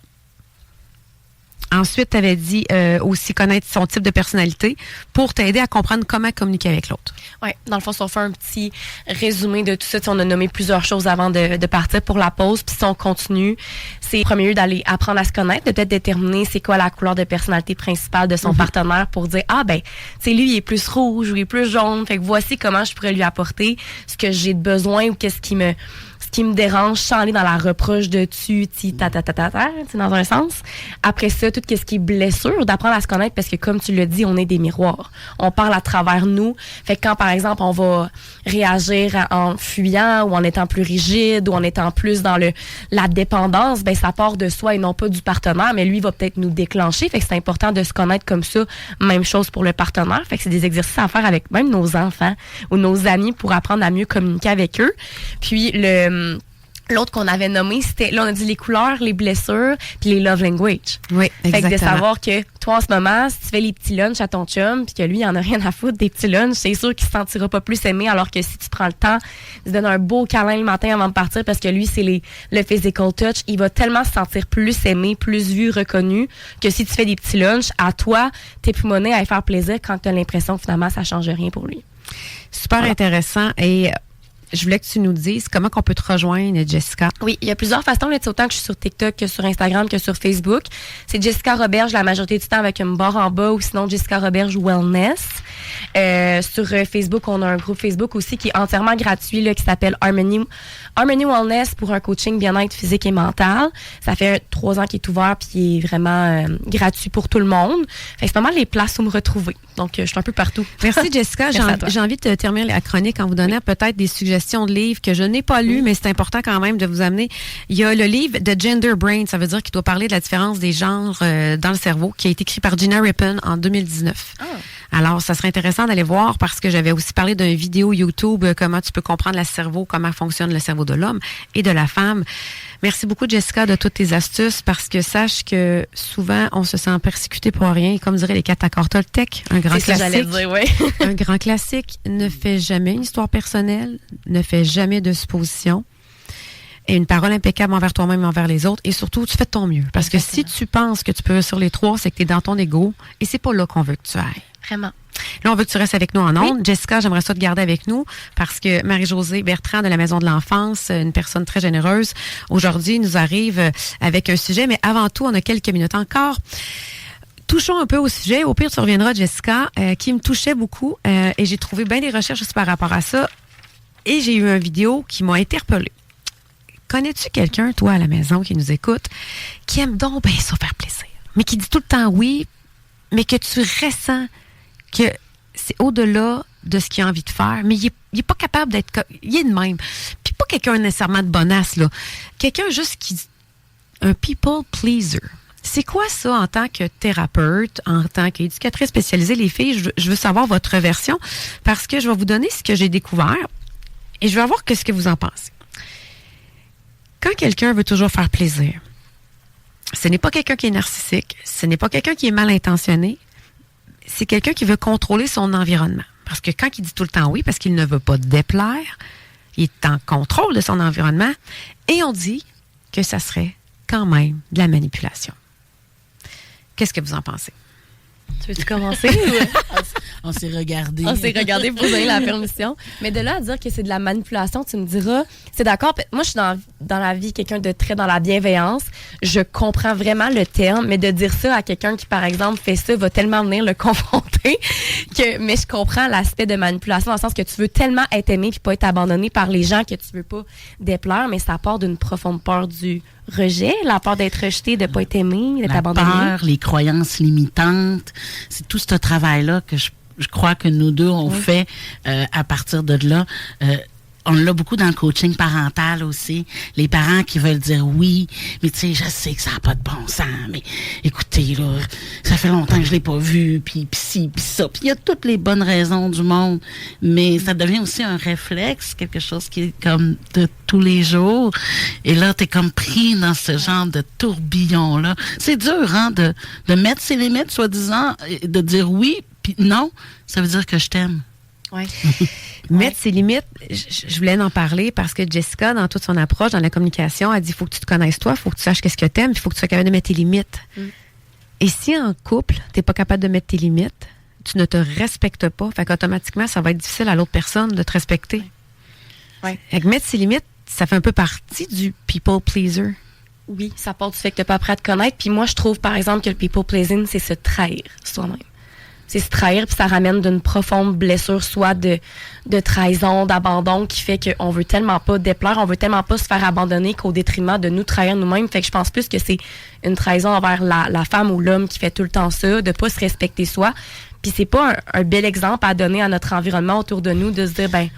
Ensuite, tu avais dit aussi connaître son type de personnalité pour t'aider à comprendre comment communiquer avec l'autre. Oui, dans le fond, si on fait un petit résumé de tout ça, on a nommé plusieurs choses avant de partir pour la pause. Puis si on continue, c'est premier lieu d'aller apprendre à se connaître, de peut-être déterminer c'est quoi la couleur de personnalité principale de son partenaire pour dire, lui, il est plus rouge ou il est plus jaune. Fait que voici comment je pourrais lui apporter ce que j'ai de besoin ou qu'est-ce qui me dérange sans aller dans la reproche de dans un sens. Après ça, tout ce qui est blessure, d'apprendre à se connaître parce que, comme tu l'as dit, on est des miroirs. On parle à travers nous. Fait que quand, par exemple, on va réagir en fuyant ou en étant plus rigide ou en étant plus dans la dépendance, ça part de soi et non pas du partenaire, mais lui va peut-être nous déclencher. Fait que c'est important de se connaître comme ça. Même chose pour le partenaire. Fait que c'est des exercices à faire avec même nos enfants ou nos amis pour apprendre à mieux communiquer avec eux. Puis l'autre qu'on avait nommé, c'était, là, on a dit les couleurs, les blessures, puis les love language. Oui, exactement. Fait que de savoir que, toi, en ce moment, si tu fais les petits lunchs à ton chum, puis que lui, il en a rien à foutre des petits lunchs, c'est sûr qu'il se sentira pas plus aimé, alors que si tu prends le temps de donner un beau câlin le matin avant de partir, parce que lui, c'est le physical touch, il va tellement se sentir plus aimé, plus vu, reconnu, que si tu fais des petits lunchs, à toi, t'es plus monnaie à y faire plaisir quand t'as l'impression que finalement, ça change rien pour lui. Super intéressant. Et je voulais que tu nous dises comment on peut te rejoindre, Jessica. Oui, il y a plusieurs façons. Là, autant que je suis sur TikTok, que sur Instagram, que sur Facebook. C'est Jessica Roberge la majorité du temps avec une barre en bas ou sinon Jessica Roberge Wellness. Sur Facebook, on a un groupe Facebook aussi qui est entièrement gratuit là, qui s'appelle Harmony Wellness pour un coaching bien-être physique et mental. Ça fait 3 ans qu'il est ouvert puis il est vraiment gratuit pour tout le monde. Fait que c'est pas mal les places où me retrouver. Donc, je suis un peu partout. Merci, Jessica. J'ai envie de terminer la chronique en vous donnant peut-être des suggestions de livres que je n'ai pas lus, mais c'est important quand même de vous amener. Il y a le livre de Gender Brain, ça veut dire qu'il doit parler de la différence des genres dans le cerveau, qui a été écrit par Gina Rippon en 2019. Alors, ça serait intéressant d'aller voir parce que j'avais aussi parlé d'une vidéo YouTube, comment tu peux comprendre le cerveau, comment fonctionne le cerveau de l'homme et de la femme. Merci beaucoup, Jessica, de toutes tes astuces parce que sache que souvent, on se sent persécuté pour rien. Et comme diraient les catacores Toltec, un grand classique. J'allais dire, oui. Un grand classique ne fait jamais une histoire personnelle, ne fait jamais de supposition. Et une parole impeccable envers toi-même et envers les autres. Et surtout, tu fais de ton mieux. Parce que si tu penses que tu peux sur les 3, c'est que tu es dans ton ego. Et c'est pas là qu'on veut que tu ailles. Vraiment. Là, on veut que tu restes avec nous en ondes. Oui. Jessica, j'aimerais ça te garder avec nous parce que Marie-Josée Bertrand de la Maison de l'Enfance, une personne très généreuse, aujourd'hui nous arrive avec un sujet. Mais avant tout, on a quelques minutes encore. Touchons un peu au sujet. Au pire, tu reviendras, Jessica, qui me touchait beaucoup. Et j'ai trouvé bien des recherches aussi par rapport à ça. Et j'ai eu une vidéo qui m'a interpellée. Connais-tu quelqu'un, toi, à la maison, qui nous écoute, qui aime donc bien ça faire plaisir, mais qui dit tout le temps oui, mais que tu ressens que c'est au-delà de ce qu'il a envie de faire, mais il est pas capable d'être... Il est de même. Puis pas quelqu'un nécessairement de bonasse, là. Quelqu'un juste qui... Un people pleaser. C'est quoi ça en tant que thérapeute, en tant qu'éducatrice spécialisée? Les filles, je veux savoir votre version parce que je vais vous donner ce que j'ai découvert et je vais voir ce que vous en pensez. Quand quelqu'un veut toujours faire plaisir, ce n'est pas quelqu'un qui est narcissique, ce n'est pas quelqu'un qui est mal intentionné, c'est quelqu'un qui veut contrôler son environnement. Parce que quand il dit tout le temps oui, parce qu'il ne veut pas déplaire, il est en contrôle de son environnement, et on dit que ça serait quand même de la manipulation. Qu'est-ce que vous en pensez? Tu veux-tu commencer? On s'est regardé. On s'est regardé pour donner la permission. Mais de là à dire que c'est de la manipulation, tu me diras, c'est d'accord. Moi, je suis dans la vie quelqu'un de très dans la bienveillance. Je comprends vraiment le terme, mais de dire ça à quelqu'un qui, par exemple, fait ça, va tellement venir le confronter sais, mais je comprends l'aspect de manipulation dans le sens que tu veux tellement être aimé puis pas être abandonné par les gens que tu veux pas déplaire, mais ça part d'une profonde peur du rejet, la peur d'être rejeté, de pas être aimé, d'être abandonné. La peur, les croyances limitantes, c'est tout ce travail-là que je crois que nous deux, on fait à partir de là. On l'a beaucoup dans le coaching parental aussi. Les parents qui veulent dire oui, mais tu sais, je sais que ça n'a pas de bon sens, mais écoutez, là, ça fait longtemps que je l'ai pas vu, puis ci, puis ça. Puis il y a toutes les bonnes raisons du monde, mais ça devient aussi un réflexe, quelque chose qui est comme de tous les jours. Et là, t'es comme pris dans ce genre de tourbillon-là. C'est dur, hein, de mettre ses limites, soi-disant, de dire oui, puis non, ça veut dire que je t'aime. Oui. Mettre ses limites, je voulais en parler parce que Jessica, dans toute son approche, dans la communication, elle dit, il faut que tu te connaisses toi, il faut que tu saches qu'est-ce que t'aimes, il faut que tu sois capable de mettre tes limites. Et si en couple, t'es pas capable de mettre tes limites, tu ne te respectes pas, fait qu'automatiquement, ça va être difficile à l'autre personne de te respecter. Ouais. Fait que mettre ses limites, ça fait un peu partie du people pleaser. Oui, ça part du fait que t'es pas prêt à te connaître. Puis moi, je trouve, par exemple, que le people pleasing, c'est se trahir soi-même. C'est se trahir, puis ça ramène d'une profonde blessure, soit de trahison, d'abandon, qui fait qu'on veut tellement pas déplaire, on veut tellement pas se faire abandonner qu'au détriment de nous trahir nous-mêmes. Fait que je pense plus que c'est une trahison envers la femme ou l'homme qui fait tout le temps ça, de pas se respecter soi. Puis c'est pas un bel exemple à donner à notre environnement autour de nous, de se dire, ben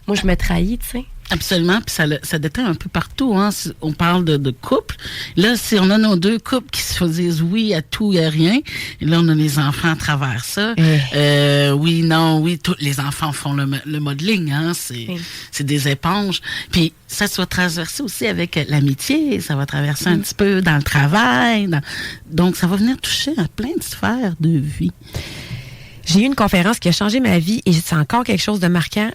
moi, je me trahis, tu sais. Absolument, puis ça déteint un peu partout. Hein. On parle de couple. Là, si on a nos deux couples qui se disent oui à tout et à rien, et là, on a les enfants à travers ça. Oui, non, oui, tous les enfants font le modeling. Hein. C'est des éponges. Puis ça se va traverser aussi avec l'amitié. Ça va traverser un petit peu dans le travail. Donc, ça va venir toucher à plein de sphères de vie. J'ai eu une conférence qui a changé ma vie et c'est encore quelque chose de marquant.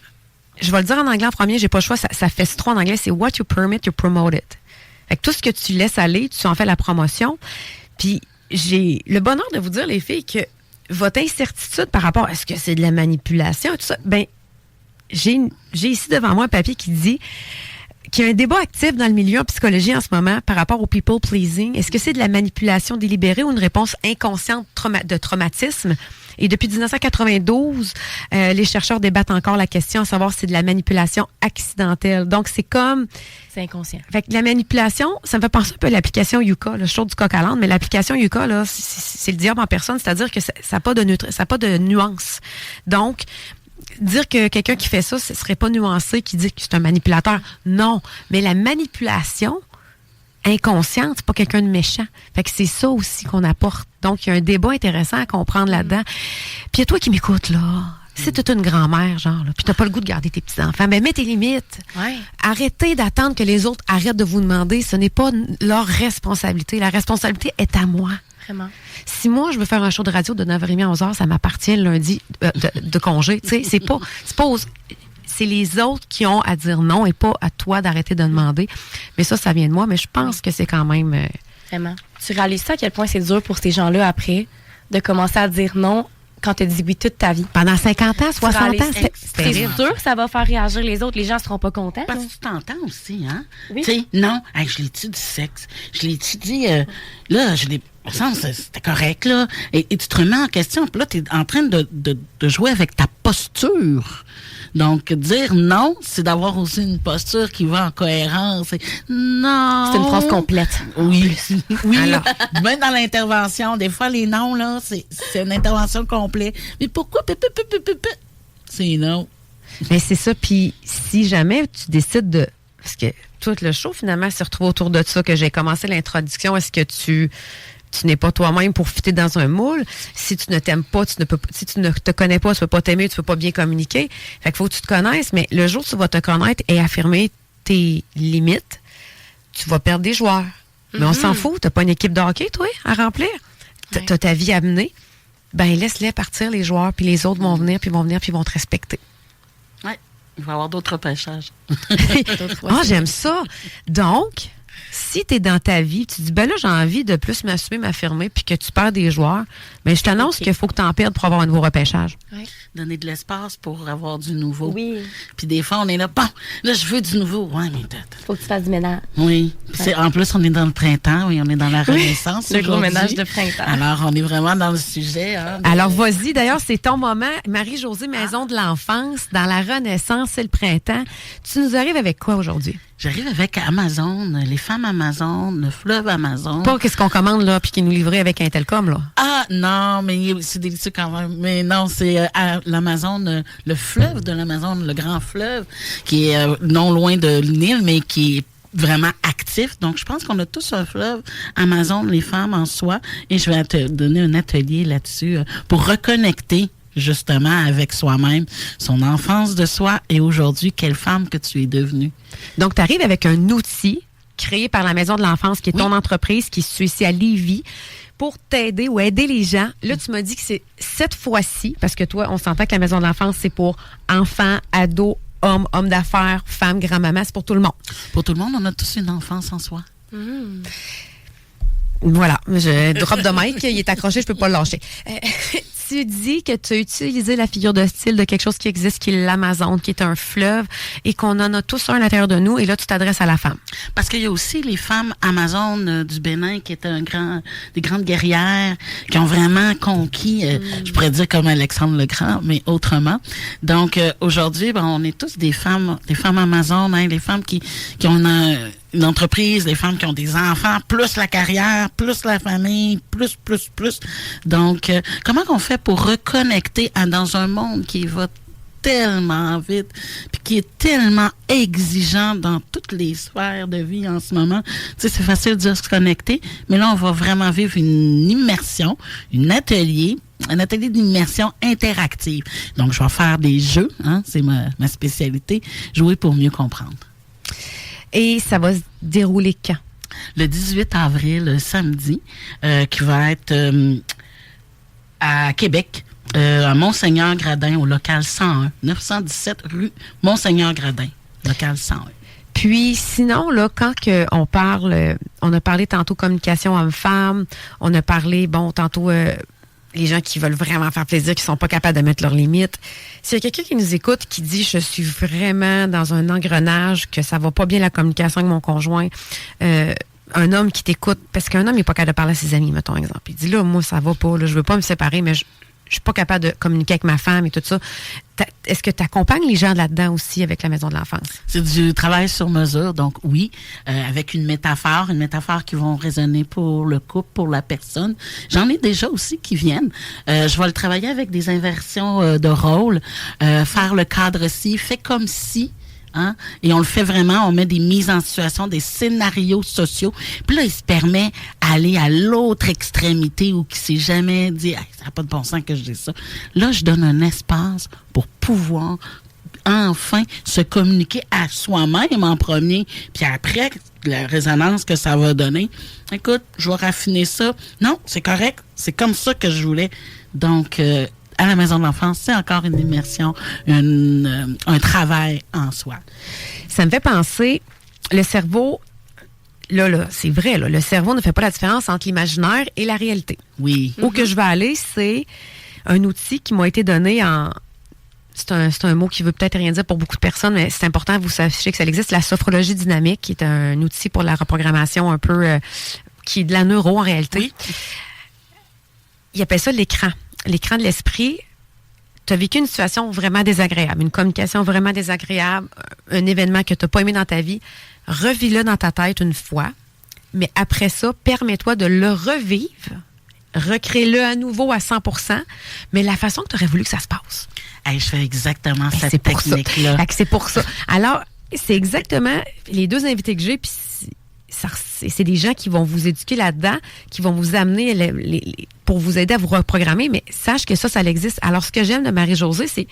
Je vais le dire en anglais en premier, j'ai pas le choix, ça fait trop en anglais, c'est what you permit, you promote it. Fait que tout ce que tu laisses aller, tu en fais la promotion. Puis j'ai le bonheur de vous dire, les filles, que votre incertitude par rapport à ce que c'est de la manipulation et tout ça, ben j'ai ici devant moi un papier qui dit qu'il y a un débat actif dans le milieu en psychologie en ce moment par rapport au people pleasing. Est-ce que c'est de la manipulation délibérée ou une réponse inconsciente de traumatisme? Et depuis 1992, les chercheurs débattent encore la question à savoir si c'est de la manipulation accidentelle. Donc, c'est comme... C'est inconscient. Fait que la manipulation, ça me fait penser un peu à l'application Yuka. Là, je sors du coq à l'âne, mais l'application Yuka, là, c'est le diable en personne, c'est-à-dire que ça n'a pas de nuance. Donc, dire que quelqu'un qui fait ça, ce serait pas nuancé, qui dit que c'est un manipulateur. Non. Mais la manipulation inconsciente, c'est pas quelqu'un de méchant. Fait que c'est ça aussi qu'on apporte. Donc, il y a un débat intéressant à comprendre là-dedans. Puis, il y a toi qui m'écoutes, là. Si t'es une grand-mère, genre, là, puis t'as pas le goût de garder tes petits-enfants, ben mets tes limites. Ouais. Arrêtez d'attendre que les autres arrêtent de vous demander. Ce n'est pas leur responsabilité. La responsabilité est à moi. Vraiment. Si moi, je veux faire un show de radio de 9h30 à 11h, ça m'appartient le lundi de congé. Tu sais, c'est les autres qui ont à dire non et pas à toi d'arrêter de demander. Mais ça vient de moi, mais je pense que c'est quand même... Vraiment. Tu réalises ça à quel point c'est dur pour ces gens-là après de commencer à dire non quand tu dis oui toute ta vie. Pendant 50 ans, 60 ans, c'est sûr que ça va faire réagir les autres. Les gens ne seront pas contents. Parce que tu t'entends aussi, hein? Oui. Tu sais, non, hey, je l'ai-tu dit sexe? Je l'ai-tu dit... là, je l'ai... Il me semble que c'était correct, là. Et tu te remets en question. Puis là, tu es en train de jouer avec ta posture. Donc, dire non, c'est d'avoir aussi une posture qui va en cohérence. Non. C'est une phrase complète. Oui. Oui. Alors. Même dans l'intervention, des fois, les noms, là, c'est une intervention complète. Mais pourquoi? C'est non. Mais c'est ça. Puis, si jamais tu décides de... Parce que tout le show, finalement, se retrouve autour de ça que j'ai commencé l'introduction. Est-ce que tu n'es pas toi-même pour fitter dans un moule? Si tu ne t'aimes pas, si tu ne te connais pas, tu ne peux pas t'aimer, tu ne peux pas bien communiquer. Fait qu'il faut que tu te connaisses. Mais le jour où tu vas te connaître et affirmer tes limites, tu vas perdre des joueurs. Mais on s'en fout. Tu n'as pas une équipe de hockey, toi, à remplir. Tu as ta vie à mener. Ben laisse-les partir, les joueurs, puis les autres vont venir, puis ils vont te respecter. Oui. Il va y avoir d'autres repêchages. J'aime ça. Donc, si tu es dans ta vie, tu dis, ben là, j'ai envie de plus m'assumer, m'affirmer, puis que tu perds des joueurs, ben je t'annonce qu'il faut que tu en perdes pour avoir un nouveau repêchage. Oui. donner de l'espace pour avoir du nouveau. Oui. Puis des fois, on est là, bon, là, je veux du nouveau. Ouais, mais Faut que tu fasses du ménage. oui. Puis en plus, on est dans le printemps, oui, on est dans la Renaissance. Le gros aujourd'hui. ménage de printemps. Alors, on est vraiment dans le sujet. Hein, Alors, vas-y. D'ailleurs, c'est ton moment. Marie-Josée, Maison de l'enfance, dans la Renaissance, c'est le printemps. Tu nous arrives avec quoi aujourd'hui? J'arrive avec Amazon, les femmes Amazon, le fleuve Amazon. Pas qu'est-ce qu'on commande, là, puis qui nous livrait avec un Telcom, là. Ah, non, mais c'est délicieux quand même. Mais non, c'est l'Amazon, le fleuve de l'Amazon, le grand fleuve, qui est non loin de Nil, mais qui est vraiment actif. Donc, je pense qu'on a tous un fleuve Amazon, les femmes en soi. Et je vais te donner un atelier là-dessus pour reconnecter justement avec soi-même, son enfance de soi et aujourd'hui, quelle femme que tu es devenue. Donc, tu arrives avec un outil créé par la Maison de l'enfance, qui est ton entreprise, qui se situe ici à Lévis, pour t'aider ou aider les gens. Là, tu m'as dit que c'est cette fois-ci, parce que toi, on s'entend que la Maison de l'enfance, c'est pour enfants, ados, hommes d'affaires, femmes, grand-maman, c'est pour tout le monde. Pour tout le monde, on a tous une enfance en soi. Voilà, je drop de mic, il est accroché, je peux pas le lâcher. Tu dis que tu as utilisé la figure de style de quelque chose qui existe, qui est l'Amazon, qui est un fleuve, et qu'on en a tous un à l'intérieur de nous, et là, tu t'adresses à la femme. Parce qu'il y a aussi les femmes Amazon du Bénin qui étaient des grandes guerrières, qui ont vraiment conquis, je pourrais dire comme Alexandre le Grand, mais autrement. Donc, aujourd'hui, on est tous des femmes Amazon, hein, les femmes qui ont une entreprise, les femmes qui ont des enfants, plus la carrière, plus la famille, plus. Donc, comment qu'on fait pour reconnecter dans un monde qui va tellement vite, puis qui est tellement exigeant dans toutes les sphères de vie en ce moment. Tu sais, c'est facile de dire se connecter, mais là, on va vraiment vivre une immersion, un atelier d'immersion interactive. Donc, je vais faire des jeux, hein, c'est ma spécialité, jouer pour mieux comprendre. Et ça va se dérouler quand? Le 18 avril, samedi, qui va être à Québec, à Monseigneur-Gradin, au local 101, 917 rue Monseigneur-Gradin, local 101. Puis sinon, là, quand on parle, on a parlé tantôt communication homme-femme, on a parlé, tantôt les gens qui veulent vraiment faire plaisir, qui sont pas capables de mettre leurs limites. S'il y a quelqu'un qui nous écoute, qui dit « Je suis vraiment dans un engrenage, que ça va pas bien la communication avec mon conjoint », un homme qui t'écoute, parce qu'un homme n'est pas capable de parler à ses amis, mettons exemple. Il dit « Là, moi, ça va pas, là, je veux pas me séparer, mais je suis pas capable de communiquer avec ma femme et tout ça. » Est-ce que tu accompagnes les gens là-dedans aussi avec la Maison de l'enfance? C'est du travail sur mesure, donc oui, avec une métaphore qui vont résonner pour le couple, pour la personne. J'en ai déjà aussi qui viennent. Je vais le travailler avec des inversions de rôle, faire le cadre-ci, fait comme si. Hein? Et on le fait vraiment, on met des mises en situation, des scénarios sociaux. Puis là, il se permet d'aller à l'autre extrémité où qui s'est jamais dit hey, « ça n'a pas de bon sens que je dise ça ». Là, je donne un espace pour pouvoir enfin se communiquer à soi-même en premier. Puis après, la résonance que ça va donner, écoute, je vais raffiner ça. Non, c'est correct, c'est comme ça que je voulais. Donc, à la Maison de l'enfance, c'est encore une immersion, un travail en soi. Ça me fait penser, le cerveau, là, c'est vrai, là, le cerveau ne fait pas la différence entre l'imaginaire et la réalité. Oui. Où que je vais aller, c'est un outil qui m'a été donné en... C'est un mot qui veut peut-être rien dire pour beaucoup de personnes, mais c'est important que vous sachiez que ça existe. La sophrologie dynamique, qui est un outil pour la reprogrammation un peu... qui est de la neuro, en réalité. Oui. Il appelle ça l'écran. L'écran de l'esprit. Tu as vécu une situation vraiment désagréable, une communication vraiment désagréable, un événement que tu n'as pas aimé dans ta vie. Revis-le dans ta tête une fois, mais après ça, permets-toi de le revivre, recrée-le à nouveau à 100%, mais la façon que tu aurais voulu que ça se passe. Hey, je fais exactement cette technique-là. C'est pour ça. Alors, c'est exactement les deux invités que j'ai, puis c'est des gens qui vont vous éduquer là-dedans, qui vont vous amener pour vous aider à vous reprogrammer, mais sache que ça existe. Alors, ce que j'aime de Marie-Josée, c'est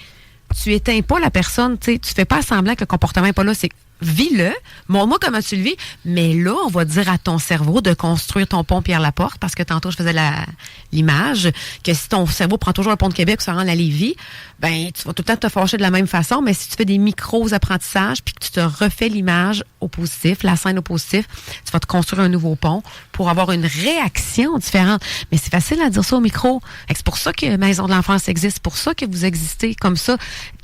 tu éteins pas la personne, tu fais pas semblant que le comportement n'est pas là, c'est vis-le, montre-moi comment tu le vis, mais là, on va dire à ton cerveau de construire ton pont Pierre-Laporte, parce que tantôt, je faisais l'image, que si ton cerveau prend toujours un pont de Québec, ça rend à Lévis, ben, tu vas tout le temps te fâcher de la même façon, mais si tu fais des micros-apprentissages, puis que tu te refais l'image au positif, la scène au positif, tu vas te construire un nouveau pont pour avoir une réaction différente. Mais c'est facile à dire ça au micro. C'est pour ça que Maison de l'enfance existe, c'est pour ça que vous existez comme ça.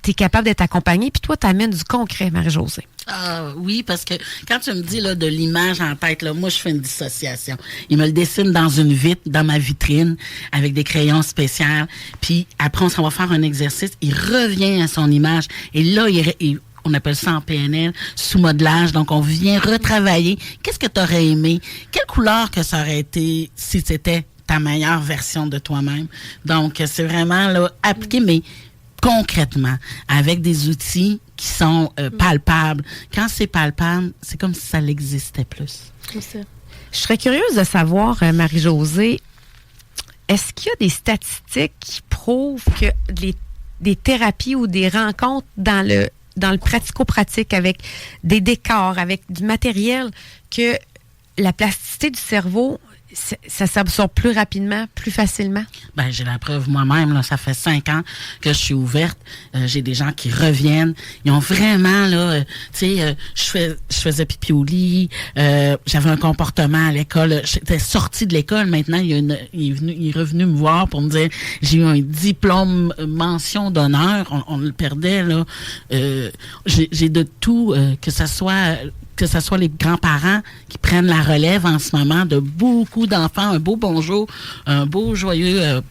Tu es capable d'être accompagné, puis toi, tu amènes du concret, Marie-Josée. Ah oui, parce que quand tu me dis là, de l'image en tête, là, moi, je fais une dissociation. Il me le dessine dans une vitre, dans ma vitrine, avec des crayons spéciaux. Puis après, on va faire un exercice. Il revient à son image. Et là, on appelle ça en PNL, sous-modelage. Donc, on vient retravailler. Qu'est-ce que tu aurais aimé? Quelle couleur que ça aurait été si c'était ta meilleure version de toi-même? Donc, c'est vraiment là, appliqué, mais concrètement, avec des outils qui sont palpables. Quand c'est palpable, c'est comme si ça l'existait plus. C'est ça. Je serais curieuse de savoir, Marie-Josée, est-ce qu'il y a des statistiques qui prouvent que des thérapies ou des rencontres dans le pratico-pratique avec des décors, avec du matériel, que la plasticité du cerveau, ça s'absorbe plus rapidement, plus facilement? Ben, j'ai la preuve moi-même, là. Ça fait 5 ans que je suis ouverte. J'ai des gens qui reviennent. Ils ont vraiment, là, tu sais, je faisais pipi au lit. J'avais un comportement à l'école. J'étais sortie de l'école. Maintenant, il est revenu me voir pour me dire, j'ai eu un diplôme mention d'honneur. On le perdait, là. J'ai de tout, que ce soit les grands-parents qui prennent la relève en ce moment de beaucoup d'enfants. Un beau bonjour, un beau joyeux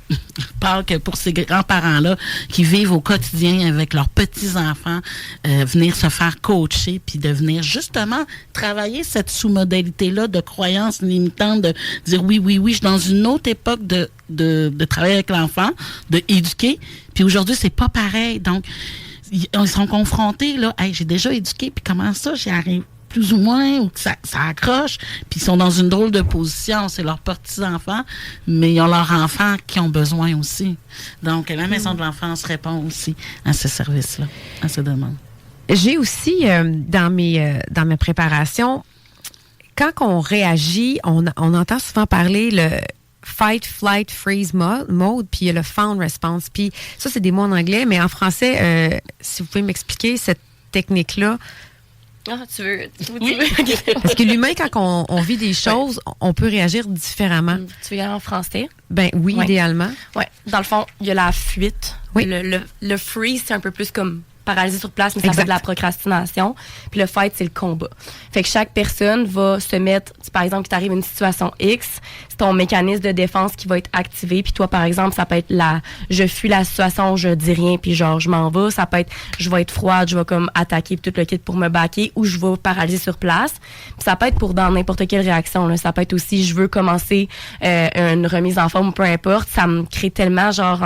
Pâques pour ces grands-parents-là qui vivent au quotidien avec leurs petits-enfants, venir se faire coacher puis de venir justement travailler cette sous-modalité-là de croyances limitantes, de dire oui, je suis dans une autre époque de travailler avec l'enfant, de éduquer. Puis aujourd'hui, c'est pas pareil. Donc, ils sont confrontés, là, hey, j'ai déjà éduqué, puis comment ça, j'y arrive plus ou moins, ou que ça accroche, puis ils sont dans une drôle de position. C'est leurs petits-enfants, mais ils ont leurs enfants qui ont besoin aussi. Donc, la Maison de l'enfance répond aussi à ce service-là, à ces demandes. J'ai aussi, dans mes préparations, quand on réagit, on entend souvent parler le fight, flight, freeze mode, puis il y a le found response. Puis ça, c'est des mots en anglais, mais en français, si vous pouvez m'expliquer cette technique-là. Ah, tu veux Oui. Parce que l'humain, quand on vit des choses, on peut réagir différemment. Tu veux y aller en français? Ben oui, ouais. Idéalement. Oui. Dans le fond, il y a la fuite. Oui. Le freeze, c'est un peu plus comme paralysé sur place, mais ça fait de la procrastination. Puis le fight, c'est le combat. Fait que chaque personne va se mettre, par exemple, qu'il t'arrive une situation X, c'est ton mécanisme de défense qui va être activé. Puis toi, par exemple, ça peut être je fuis la situation, je dis rien, puis genre, je m'en vais. Ça peut être, je vais être froide, je vais comme attaquer tout le kit pour me baquer, ou je vais paralyser sur place. Puis ça peut être pour dans n'importe quelle réaction, là. Ça peut être aussi, je veux commencer une remise en forme, peu importe. Ça me crée tellement, genre,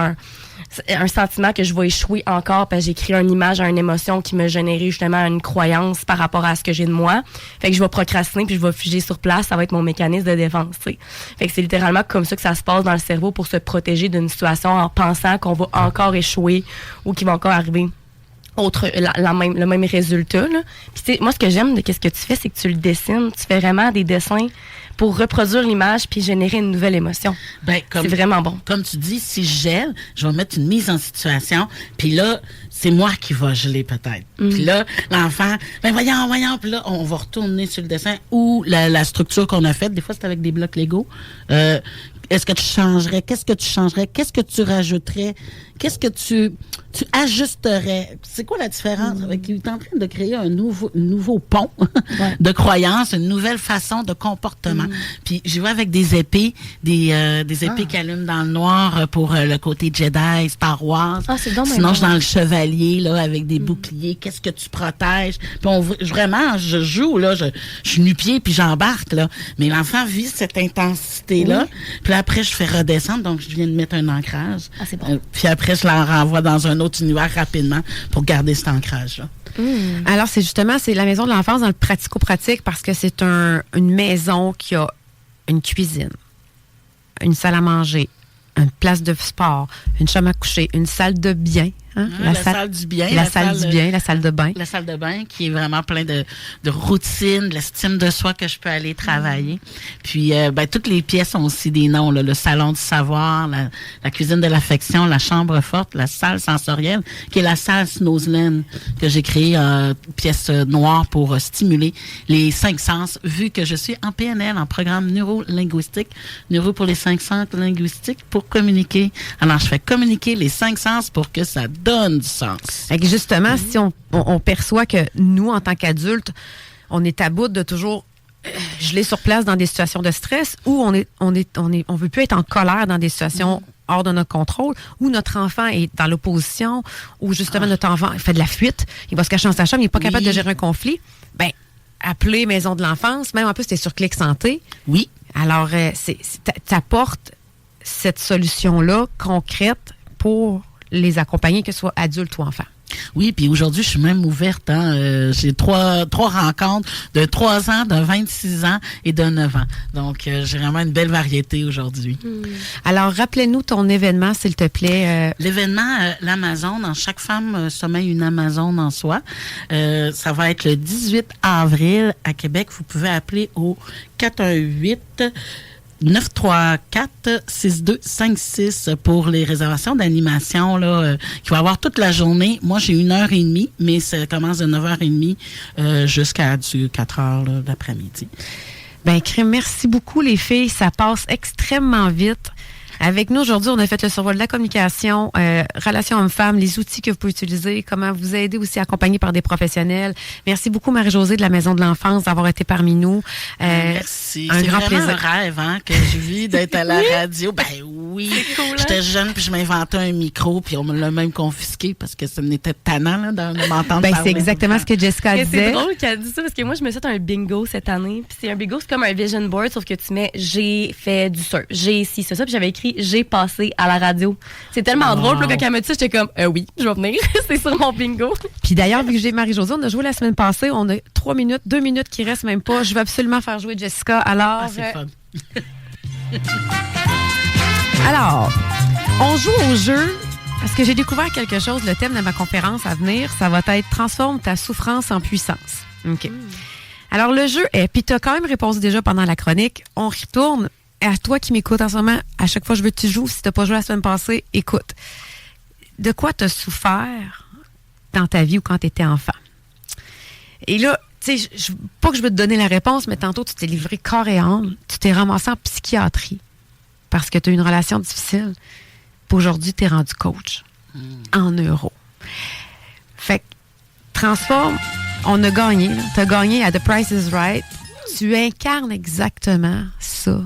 un sentiment que je vais échouer encore parce que j'ai créé une image, une émotion qui me générait justement une croyance par rapport à ce que j'ai de moi. Fait que je vais procrastiner puis je vais figer sur place. Ça va être mon mécanisme de défense, t'sais. Fait que c'est littéralement comme ça que ça se passe dans le cerveau pour se protéger d'une situation en pensant qu'on va encore échouer ou qu'il va encore arriver le même résultat, là. Puis moi, ce que j'aime de ce que tu fais, c'est que tu le dessines. Tu fais vraiment des dessins pour reproduire l'image puis générer une nouvelle émotion. Ben, c'est vraiment bon. Comme tu dis, si je gèle, je vais mettre une mise en situation, puis là, c'est moi qui va geler peut-être. Puis là, l'enfant, ben voyons, puis là, on va retourner sur le dessin ou la structure qu'on a faite. Des fois, c'est avec des blocs Lego. Est-ce que tu changerais? Qu'est-ce que tu changerais? Qu'est-ce que tu rajouterais? Qu'est-ce que tu ajusterais? C'est quoi la différence? Il est en train de créer un nouveau pont de croyances, une nouvelle façon de comportement. Puis j'y vais avec des épées, des épées qui allument dans le noir pour le côté Jedi, Star Wars. Ah, c'est donc sinon, je suis dans le chevalier, là, avec des boucliers. Qu'est-ce que tu protèges? Puis vraiment, je joue, là, je suis nu-pied puis j'embarque, là. Mais l'enfant vit cette intensité-là. Puis après, je fais redescendre, donc je viens de mettre un ancrage. Ah, c'est bon. Puis après, je l'en renvoie dans un autre univers rapidement pour garder cet ancrage-là. Alors, c'est la maison de l'enfance dans le pratico-pratique parce que c'est une maison qui a une cuisine, une salle à manger, une place de sport, une chambre à coucher, une salle de bien. Hein? La salle du bien. La salle du bien, la salle de bain. La salle de bain qui est vraiment plein de routine, de l'estime de soi que je peux aller travailler. Puis, toutes les pièces ont aussi des noms. Là, le salon du savoir, la cuisine de l'affection, la chambre forte, la salle sensorielle, qui est la salle Snowsland que j'ai créée pièce noire pour stimuler les 5 sens, vu que je suis en PNL, en programme neuro-linguistique, neuro pour les 5 sens linguistiques, pour communiquer. Alors, je fais communiquer les 5 sens pour que ça donne du sens. Et justement, si on perçoit que nous, en tant qu'adultes, on est à bout de toujours geler sur place dans des situations de stress, ou on veut plus être en colère dans des situations hors de notre contrôle, ou notre enfant est dans l'opposition, ou justement notre enfant fait de la fuite, il va se cacher dans sa chambre, il n'est pas capable de gérer un conflit, bien, appelez Maison de l'enfance, même en plus, tu es sur Clic Santé. Oui. Alors, t'apportes cette solution-là concrète pour les accompagner, que ce soit adultes ou enfants. Oui, puis aujourd'hui, je suis même ouverte. J'ai trois rencontres de 3 ans, de 26 ans et de 9 ans. Donc, j'ai vraiment une belle variété aujourd'hui. Alors, rappelez-nous ton événement, s'il te plaît. L'événement, l'Amazon, dans chaque femme sommeille une Amazon en soi. Ça va être le 18 avril à Québec. Vous pouvez appeler au 418 934-6256 pour les réservations d'animation là, qui va avoir toute la journée. Moi, j'ai 1h30, mais ça commence de 9h30 jusqu'à 4h là, l'après-midi. Bien, merci beaucoup, les filles. Ça passe extrêmement vite. Avec nous, aujourd'hui, on a fait le survol de la communication, relations hommes-femmes, les outils que vous pouvez utiliser, comment vous aider aussi accompagné par des professionnels. Merci beaucoup, Marie-Josée de la Maison de l'enfance, d'avoir été parmi nous. Merci. Un grand plaisir. C'est un rêve que je vis d'être à la radio. Ben oui. Cool, j'étais jeune, puis je m'inventais un micro, puis on me l'a même confisqué parce que ça m'était tannant là, de m'entendre parler. C'est exactement ce que Jessica disait. C'est drôle qu'elle dise ça parce que moi, je me suis fait un bingo cette année. Puis c'est un bingo, c'est comme un vision board, sauf que tu mets « j'ai fait du surf »,« j'ai ci, c'est ça », puis j'avais écrit « j'ai passé à la radio ». C'est tellement drôle, puis là, quand elle m'a dit ça, j'étais comme « oui, je vais venir », c'est sur mon bingo. Puis d'ailleurs, vu que j'ai Marie-Josée, on a joué la semaine passée, on a 3 minutes, 2 minutes qui restent même pas. Je veux absolument faire jouer Jessica, alors... c'est fun. Alors, on joue au jeu parce que j'ai découvert quelque chose. Le thème de ma conférence à venir, ça va être « Transforme ta souffrance en puissance ». OK. Alors, le jeu est... Puis tu as quand même répondu déjà pendant la chronique. On retourne. À toi qui m'écoutes en ce moment, à chaque fois que je veux que tu joues, si tu n'as pas joué la semaine passée, écoute. De quoi tu as souffert dans ta vie ou quand tu étais enfant? Et là, tu sais, pas que je veux te donner la réponse, mais tantôt, tu t'es livré corps et âme. Tu t'es ramassé en psychiatrie parce que tu as eu une relation difficile. Puis aujourd'hui, tu es rendu coach en neuro. Fait que, transforme, on a gagné. Tu as gagné à The Price is Right. Tu incarnes exactement ça.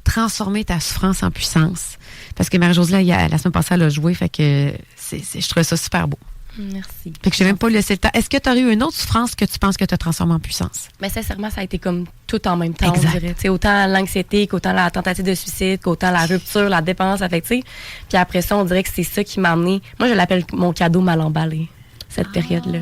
Transformer ta souffrance en puissance. Parce que Marie-Josée, la semaine passée, elle a joué. Fait que je trouvais ça super beau. Merci. Fait que je n'ai même pas laissé le temps. Est-ce que tu as eu une autre souffrance que tu penses que tu as transformée en puissance? Mais sincèrement, ça a été comme tout en même temps, exact. on dirait. T'sais, autant l'anxiété, qu'autant la tentative de suicide, qu'autant la rupture, la dépendance affective. Puis après ça, on dirait que c'est ça qui m'a amené. Moi, je l'appelle mon cadeau mal emballé, cette période-là.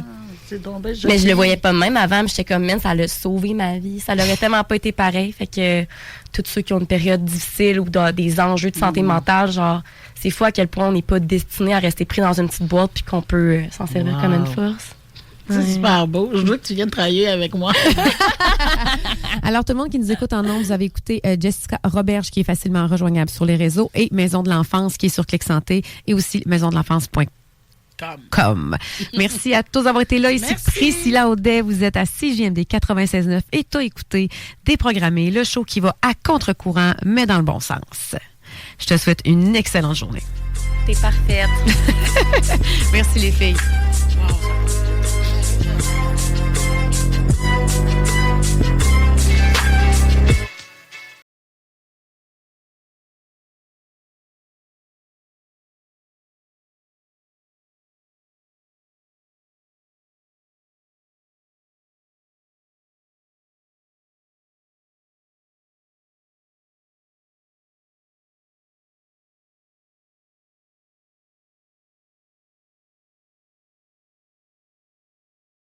Mais je le voyais pas même avant, mais j'étais comme, ça l'a sauvé ma vie. Ça l'aurait tellement pas été pareil. Fait que tous ceux qui ont une période difficile ou des enjeux de santé mentale, genre, c'est fou à quel point on n'est pas destiné à rester pris dans une petite boîte puis qu'on peut s'en servir comme une force. C'est super beau. Je veux que tu viennes travailler avec moi. Alors, tout le monde qui nous écoute en ondes, vous avez écouté Jessica Roberge, qui est facilement rejoignable sur les réseaux, et Maison de l'enfance, qui est sur Clic Santé, et aussi maisondelenfance.com. Merci à tous d'avoir été là. Ici Priscilla Audet, vous êtes à CJMD 96.9 et t'as écouté Déprogrammé, le show qui va à contre-courant, mais dans le bon sens. Je te souhaite une excellente journée. T'es parfaite. Merci les filles. Wow.